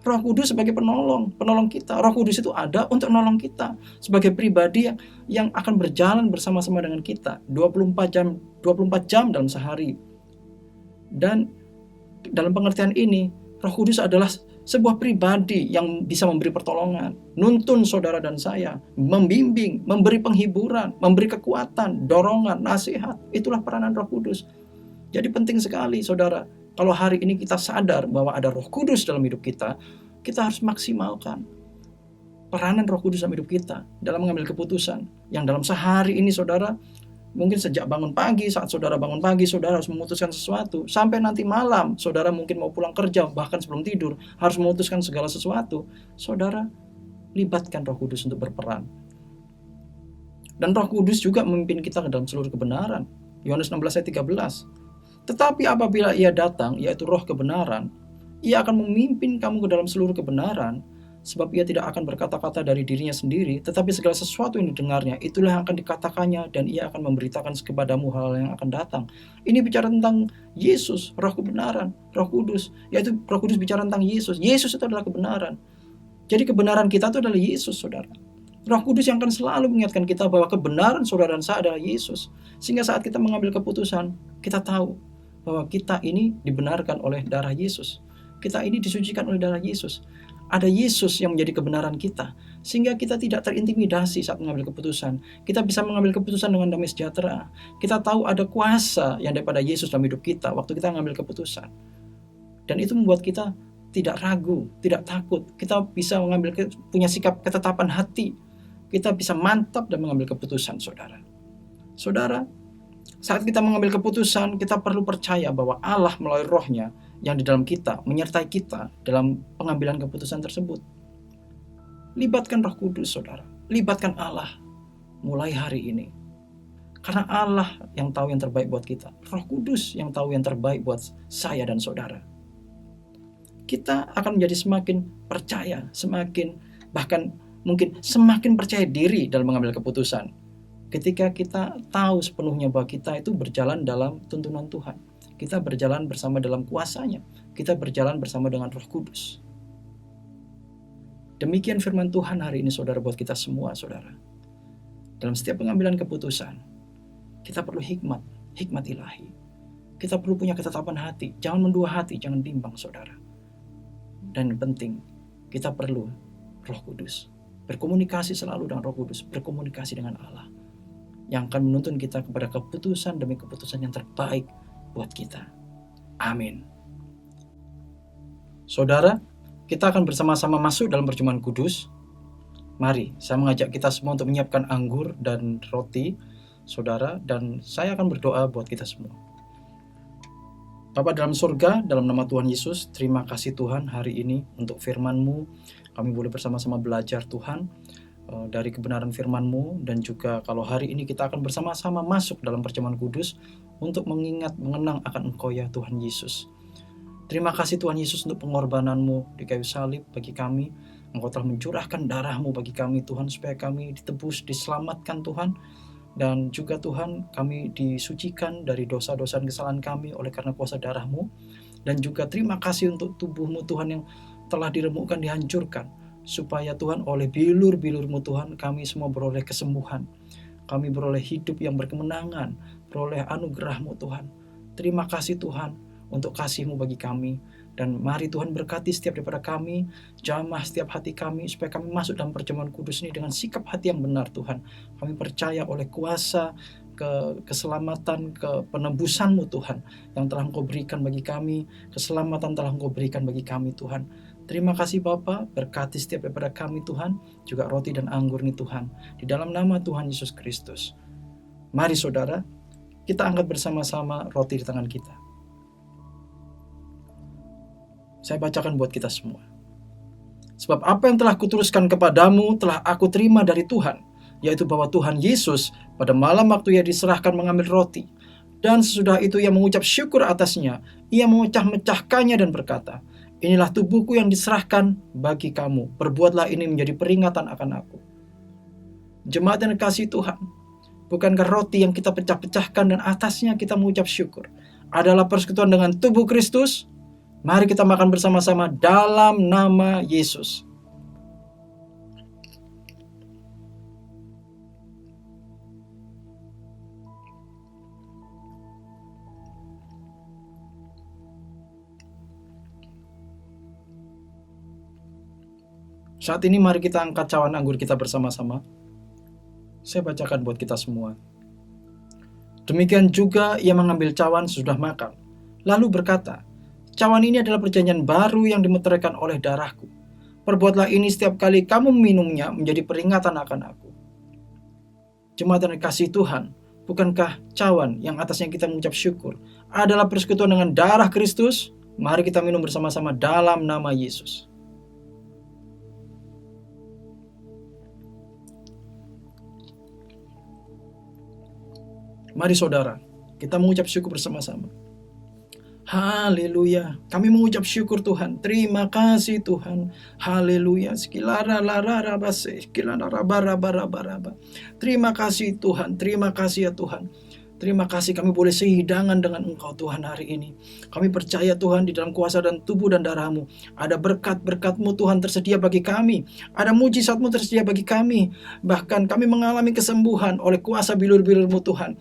Roh Kudus sebagai penolong kita. Roh Kudus itu ada untuk menolong kita sebagai pribadi yang akan berjalan bersama-sama dengan kita 24 jam dalam sehari. Dan dalam pengertian ini, Roh Kudus adalah sebuah pribadi yang bisa memberi pertolongan, nuntun saudara dan saya, membimbing, memberi penghiburan, memberi kekuatan, dorongan, nasihat. Itulah peranan Roh Kudus. Jadi penting sekali, saudara, kalau hari ini kita sadar bahwa ada Roh Kudus dalam hidup kita harus maksimalkan peranan Roh Kudus dalam hidup kita dalam mengambil keputusan. Yang dalam sehari ini, saudara, mungkin sejak bangun pagi, saat saudara bangun pagi, saudara harus memutuskan sesuatu. Sampai nanti malam, saudara mungkin mau pulang kerja, bahkan sebelum tidur, harus memutuskan segala sesuatu. Saudara, libatkan Roh Kudus untuk berperan. Dan Roh Kudus juga memimpin kita ke dalam seluruh kebenaran. Yohanes 16 ayat 13. Tetapi apabila ia datang, yaitu Roh kebenaran, ia akan memimpin kamu ke dalam seluruh kebenaran, sebab ia tidak akan berkata-kata dari dirinya sendiri, tetapi segala sesuatu yang didengarnya, itulah yang akan dikatakannya, dan ia akan memberitakan kepadamu hal yang akan datang. Ini bicara tentang Yesus, Roh kebenaran, Roh Kudus, yaitu Roh Kudus bicara tentang Yesus. Yesus itu adalah kebenaran. Jadi kebenaran kita itu adalah Yesus, saudara. Roh Kudus yang akan selalu mengingatkan kita bahwa kebenaran saudara dan saya adalah Yesus. Sehingga saat kita mengambil keputusan, kita tahu bahwa kita ini dibenarkan oleh darah Yesus. Kita ini disucikan oleh darah Yesus. Ada Yesus yang menjadi kebenaran kita, sehingga kita tidak terintimidasi saat mengambil keputusan. Kita bisa mengambil keputusan dengan damai sejahtera. Kita tahu ada kuasa yang daripada Yesus dalam hidup kita waktu kita mengambil keputusan. Dan itu membuat kita tidak ragu, tidak takut. Kita bisa punya sikap ketetapan hati. Kita bisa mantap dan mengambil keputusan, saudara. Saudara, saat kita mengambil keputusan, kita perlu percaya bahwa Allah melalui Roh-Nya yang di dalam kita, menyertai kita dalam pengambilan keputusan tersebut. Libatkan Roh Kudus, saudara. Libatkan Allah mulai hari ini. Karena Allah yang tahu yang terbaik buat kita. Roh Kudus yang tahu yang terbaik buat saya dan saudara. Kita akan menjadi semakin percaya, bahkan mungkin semakin percaya diri dalam mengambil keputusan. Ketika kita tahu sepenuhnya bahwa kita itu berjalan dalam tuntunan Tuhan. Kita berjalan bersama dalam kuasanya. Kita berjalan bersama dengan Roh Kudus. Demikian firman Tuhan hari ini, saudara, buat kita semua, saudara. Dalam setiap pengambilan keputusan, kita perlu hikmat ilahi. Kita perlu punya ketetapan hati. Jangan mendua hati, jangan bimbang, saudara. Dan yang penting, kita perlu Roh Kudus. Berkomunikasi selalu dengan Roh Kudus. Berkomunikasi dengan Allah. Yang akan menuntun kita kepada keputusan demi keputusan yang terbaik buat kita. Amin. Saudara, kita akan bersama-sama masuk dalam perjamuan kudus. Mari, saya mengajak kita semua untuk menyiapkan anggur dan roti, saudara, dan saya akan berdoa buat kita semua. Bapa dalam surga, dalam nama Tuhan Yesus, terima kasih Tuhan hari ini untuk firman-Mu. Kami boleh bersama-sama belajar Tuhan dari kebenaran firman-Mu, dan juga kalau hari ini kita akan bersama-sama masuk dalam perjamuan kudus untuk mengenang akan Engkau ya Tuhan Yesus. Terima kasih Tuhan Yesus untuk pengorbanan-Mu di kayu salib bagi kami. Engkau telah mencurahkan darah-Mu bagi kami Tuhan, supaya kami ditebus, diselamatkan Tuhan. Dan juga Tuhan, kami disucikan dari dosa-dosa dan kesalahan kami oleh karena kuasa darah-Mu. Dan juga terima kasih untuk tubuh-Mu Tuhan yang telah diremukkan, dihancurkan. Supaya Tuhan oleh bilur-bilur-Mu Tuhan, kami semua beroleh kesembuhan. Kami beroleh hidup yang berkemenangan, beroleh anugerah-Mu Tuhan. Terima kasih Tuhan untuk kasih-Mu bagi kami. Dan mari Tuhan berkati setiap daripada kami, jamah setiap hati kami, supaya kami masuk dalam perjamuan kudus ini dengan sikap hati yang benar Tuhan. Kami percaya oleh kuasa, keselamatan, penebusan-Mu Tuhan, yang telah Engkau berikan bagi kami, keselamatan telah Engkau berikan bagi kami Tuhan. Terima kasih Bapa, berkati setiap daripada kami Tuhan, juga roti dan anggur ini Tuhan, di dalam nama Tuhan Yesus Kristus. Mari saudara, kita angkat bersama-sama roti di tangan kita. Saya bacakan buat kita semua. Sebab apa yang telah kutuliskan kepadamu telah aku terima dari Tuhan, yaitu bahwa Tuhan Yesus pada malam waktu Ia diserahkan mengambil roti, dan sesudah itu Ia mengucap syukur atasnya, Ia memecah-mecahkannya dan berkata, inilah tubuhku yang diserahkan bagi kamu, perbuatlah ini menjadi peringatan akan aku. Jemaat yang dikasihi Tuhan, bukankah roti yang kita pecah-pecahkan dan atasnya kita mengucap syukur adalah persekutuan dengan tubuh Kristus? Mari kita makan bersama-sama dalam nama Yesus. Saat ini mari kita angkat cawan anggur kita bersama-sama. Saya bacakan buat kita semua. Demikian juga Ia mengambil cawan sesudah makan, lalu berkata, cawan ini adalah perjanjian baru yang dimeteraikan oleh darahku. Perbuatlah ini setiap kali kamu minumnya menjadi peringatan akan aku. Jemaat yang dikasihi Tuhan, bukankah cawan yang atasnya kita mengucap syukur adalah persekutuan dengan darah Kristus? Mari kita minum bersama-sama dalam nama Yesus. Mari saudara, kita mengucap syukur bersama-sama. Haleluya. Kami mengucap syukur Tuhan. Terima kasih Tuhan. Haleluya. Terima kasih Tuhan. Terima kasih ya Tuhan. Terima kasih kami boleh sehidangan dengan Engkau Tuhan hari ini. Kami percaya Tuhan di dalam kuasa dan tubuh dan darah-Mu. Ada berkat-berkat-Mu Tuhan tersedia bagi kami. Ada mujizat-Mu tersedia bagi kami. Bahkan kami mengalami kesembuhan oleh kuasa bilur-bilur-Mu Tuhan.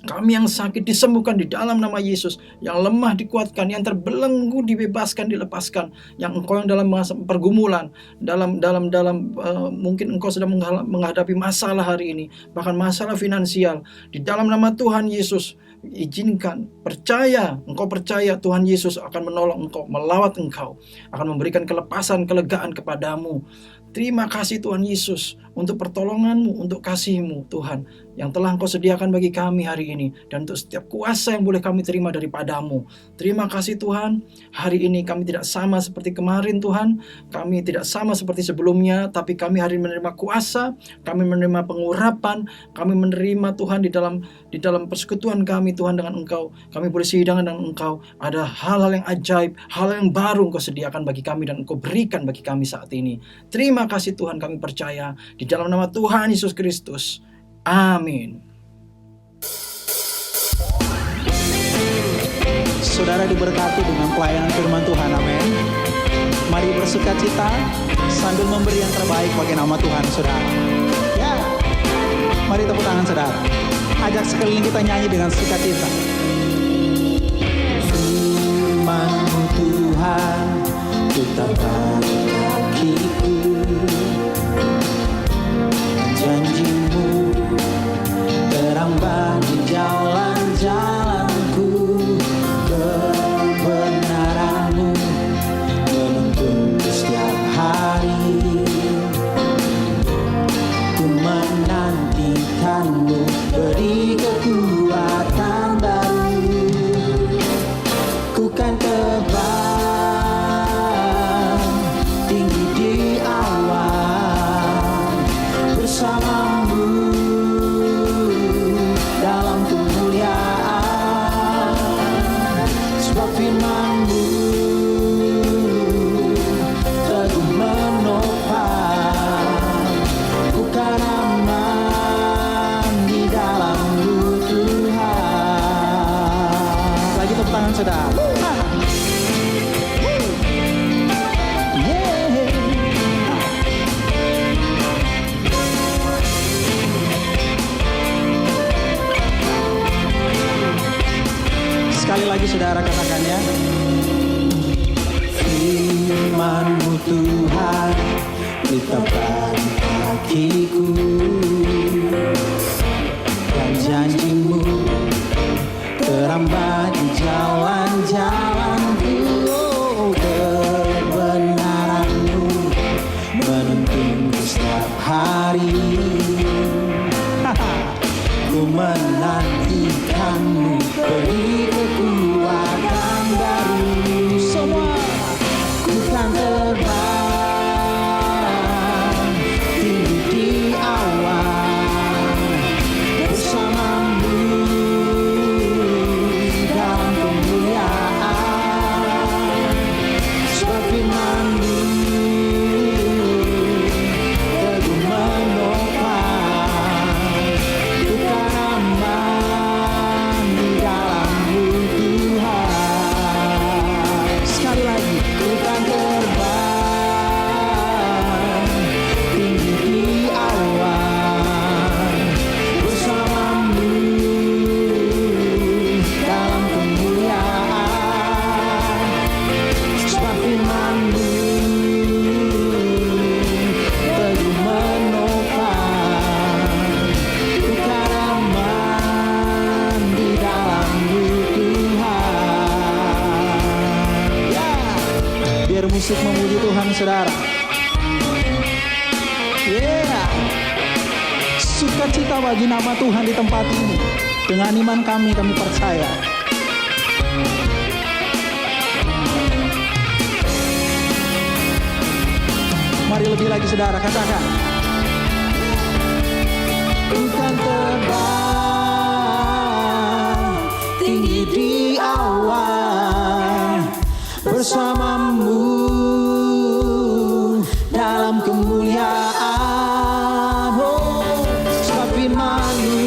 Kami yang sakit disembuhkan di dalam nama Yesus, yang lemah dikuatkan, yang terbelenggu dibebaskan, dilepaskan, yang engkau yang dalam masa pergumulan, dalam mungkin engkau sedang menghadapi masalah hari ini, bahkan masalah finansial, di dalam nama Tuhan Yesus, izinkan, engkau percaya Tuhan Yesus akan menolong engkau, melawat engkau, akan memberikan kelepasan, kelegaan kepadamu. Terima kasih Tuhan Yesus untuk pertolongan-Mu, untuk kasih-Mu Tuhan yang telah Engkau sediakan bagi kami hari ini, dan untuk setiap kuasa yang boleh kami terima daripada-Mu. Terima kasih Tuhan, hari ini kami tidak sama seperti kemarin Tuhan, kami tidak sama seperti sebelumnya, tapi kami hari ini menerima kuasa, kami menerima pengurapan, kami menerima Tuhan di dalam persekutuan kami Tuhan dengan Engkau, kami boleh sehidangan dengan Engkau. Ada hal-hal yang ajaib, hal yang baru Engkau sediakan bagi kami dan Engkau berikan bagi kami saat ini. Terima kasih Tuhan, kami percaya di dalam nama Tuhan Yesus Kristus. Amin. Saudara diberkati dengan pelayanan firman Tuhan, amin. Mari bersukacita sambil memberi yang terbaik bagi nama Tuhan, saudara. Ya, mari tepuk tangan saudara. Ajak sekeliling kita nyanyi dengan sukacita. Firman-Mu Tuhan tetap bagi kakiku, janji-Mu terang bagi jalan-jalanku, kebenaran-Mu menuntunku setiap hari. Ku menantikan-Mu, beri kekuatan baru. Ku kan terbang tinggi di awan, Tuhan tetapkan kakiku, dan janjimu terambat di jalan-jalanku. Oh, kebenaranmu menuntunku setiap hari. Ku menantikanmu, beri kekuatan baru. Semua ku kan terbang tinggi di awan bersamamu dalam kemuliaan. Sebab firman-Mu teguh menopang, ku kan aman di dalam-Mu Tuhan. Sekali lagi, ku kan terbang tinggi di awan bersamamu dalam kemuliaan. Sebab firman-Mu teguh menopang, ku kan aman di dalam-Mu Tuhan. Ya, biar musik memuji Tuhan, saudara. Yeah. Sukacita bagi nama Tuhan di tempat ini. Dengan iman kami percaya. Mari lebih lagi, saudara, katakan. Ku kan terbang tinggi di awan bersamamu dalam kemuliaan. Oh, sebab firman-Mu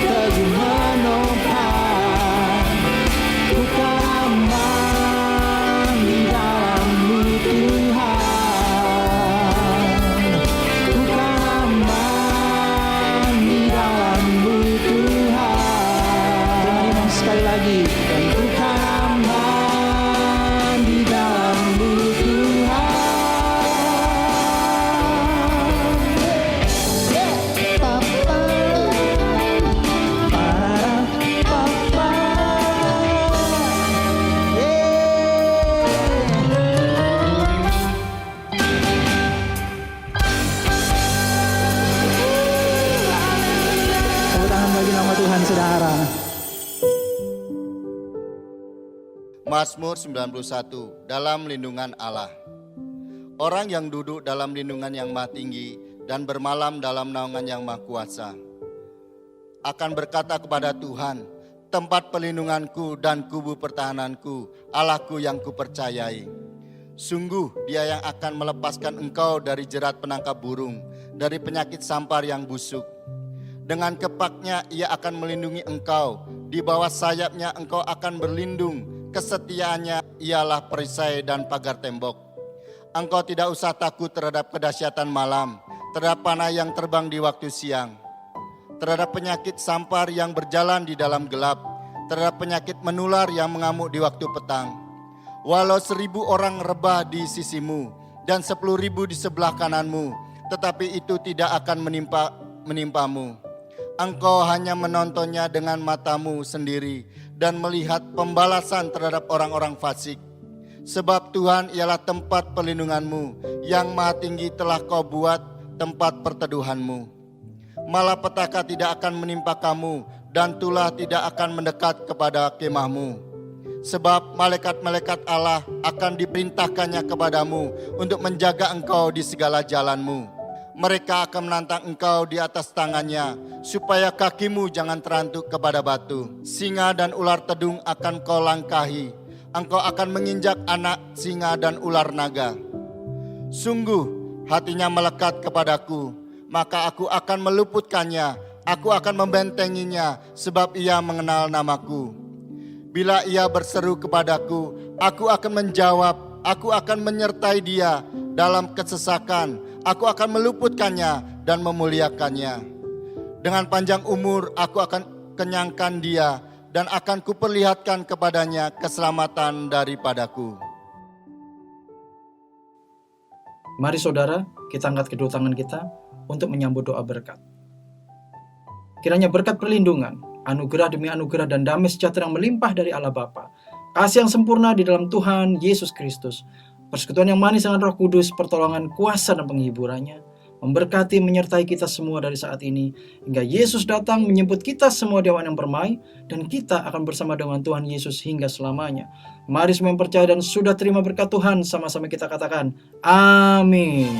teguh menopang, ku kan aman di dalam-Mu Tuhan. Ku kan aman di dalam-Mu Tuhan. Dengan iman sekali lagi. Dan ku kan aman di dalam-Mu Tuhan. Papa, para, papa. Tepuk tangan bagi nama Tuhan, saudara. Mazmur 91, dalam lindungan Allah. Orang yang duduk dalam lindungan yang Maha Tinggi dan bermalam dalam naungan yang Maha Kuasa akan berkata kepada Tuhan, tempat pelindunganku dan kubu pertahananku, Allahku yang kupercayai. Sungguh Dia yang akan melepaskan engkau dari jerat penangkap burung, dari penyakit sampar yang busuk. Dengan kepaknya Ia akan melindungi engkau, di bawah sayapnya engkau akan berlindung. Kesetiaannya ialah perisai dan pagar tembok. Engkau tidak usah takut terhadap kedahsyatan malam, terhadap panah yang terbang di waktu siang, terhadap penyakit sampar yang berjalan di dalam gelap, terhadap penyakit menular yang mengamuk di waktu petang. Walau 1.000 orang rebah di sisimu dan 10.000 di sebelah kananmu, tetapi itu tidak akan menimpamu. Engkau hanya menontonnya dengan matamu sendiri dan melihat pembalasan terhadap orang-orang fasik. Sebab Tuhan ialah tempat pelindunganmu, yang Maha Tinggi telah kau buat tempat perteduhanmu. Malapetaka tidak akan menimpa kamu, dan tulah tidak akan mendekat kepada kemahmu. Sebab malaikat-malaikat Allah akan diperintahkannya kepadamu untuk menjaga engkau di segala jalanmu. Mereka akan menantang engkau di atas tangannya, supaya kakimu jangan terantuk kepada batu. Singa dan ular tedung akan kau langkahi. Engkau akan menginjak anak singa dan ular naga. Sungguh hatinya melekat kepadaku, maka aku akan meluputkannya. Aku akan membentenginya, sebab ia mengenal namaku. Bila ia berseru kepadaku, aku akan menjawab. Aku akan menyertai dia dalam kesesakan. Aku akan meluputkannya dan memuliakannya. Dengan panjang umur aku akan kenyangkan dia, dan akan kuperlihatkan kepadanya keselamatan daripadaku. Mari saudara, kita angkat kedua tangan kita untuk menyambut doa berkat. Kiranya berkat perlindungan, anugerah demi anugerah dan damai sejahtera yang melimpah dari Allah Bapa, kasih yang sempurna di dalam Tuhan Yesus Kristus, persekutuan yang manis dengan Roh Kudus, pertolongan, kuasa dan penghiburannya, memberkati menyertai kita semua dari saat ini, hingga Yesus datang menjemput kita semua di awan yang permai, dan kita akan bersama dengan Tuhan Yesus hingga selamanya. Mari semua yang percaya dan sudah terima berkat Tuhan, sama-sama kita katakan, amin.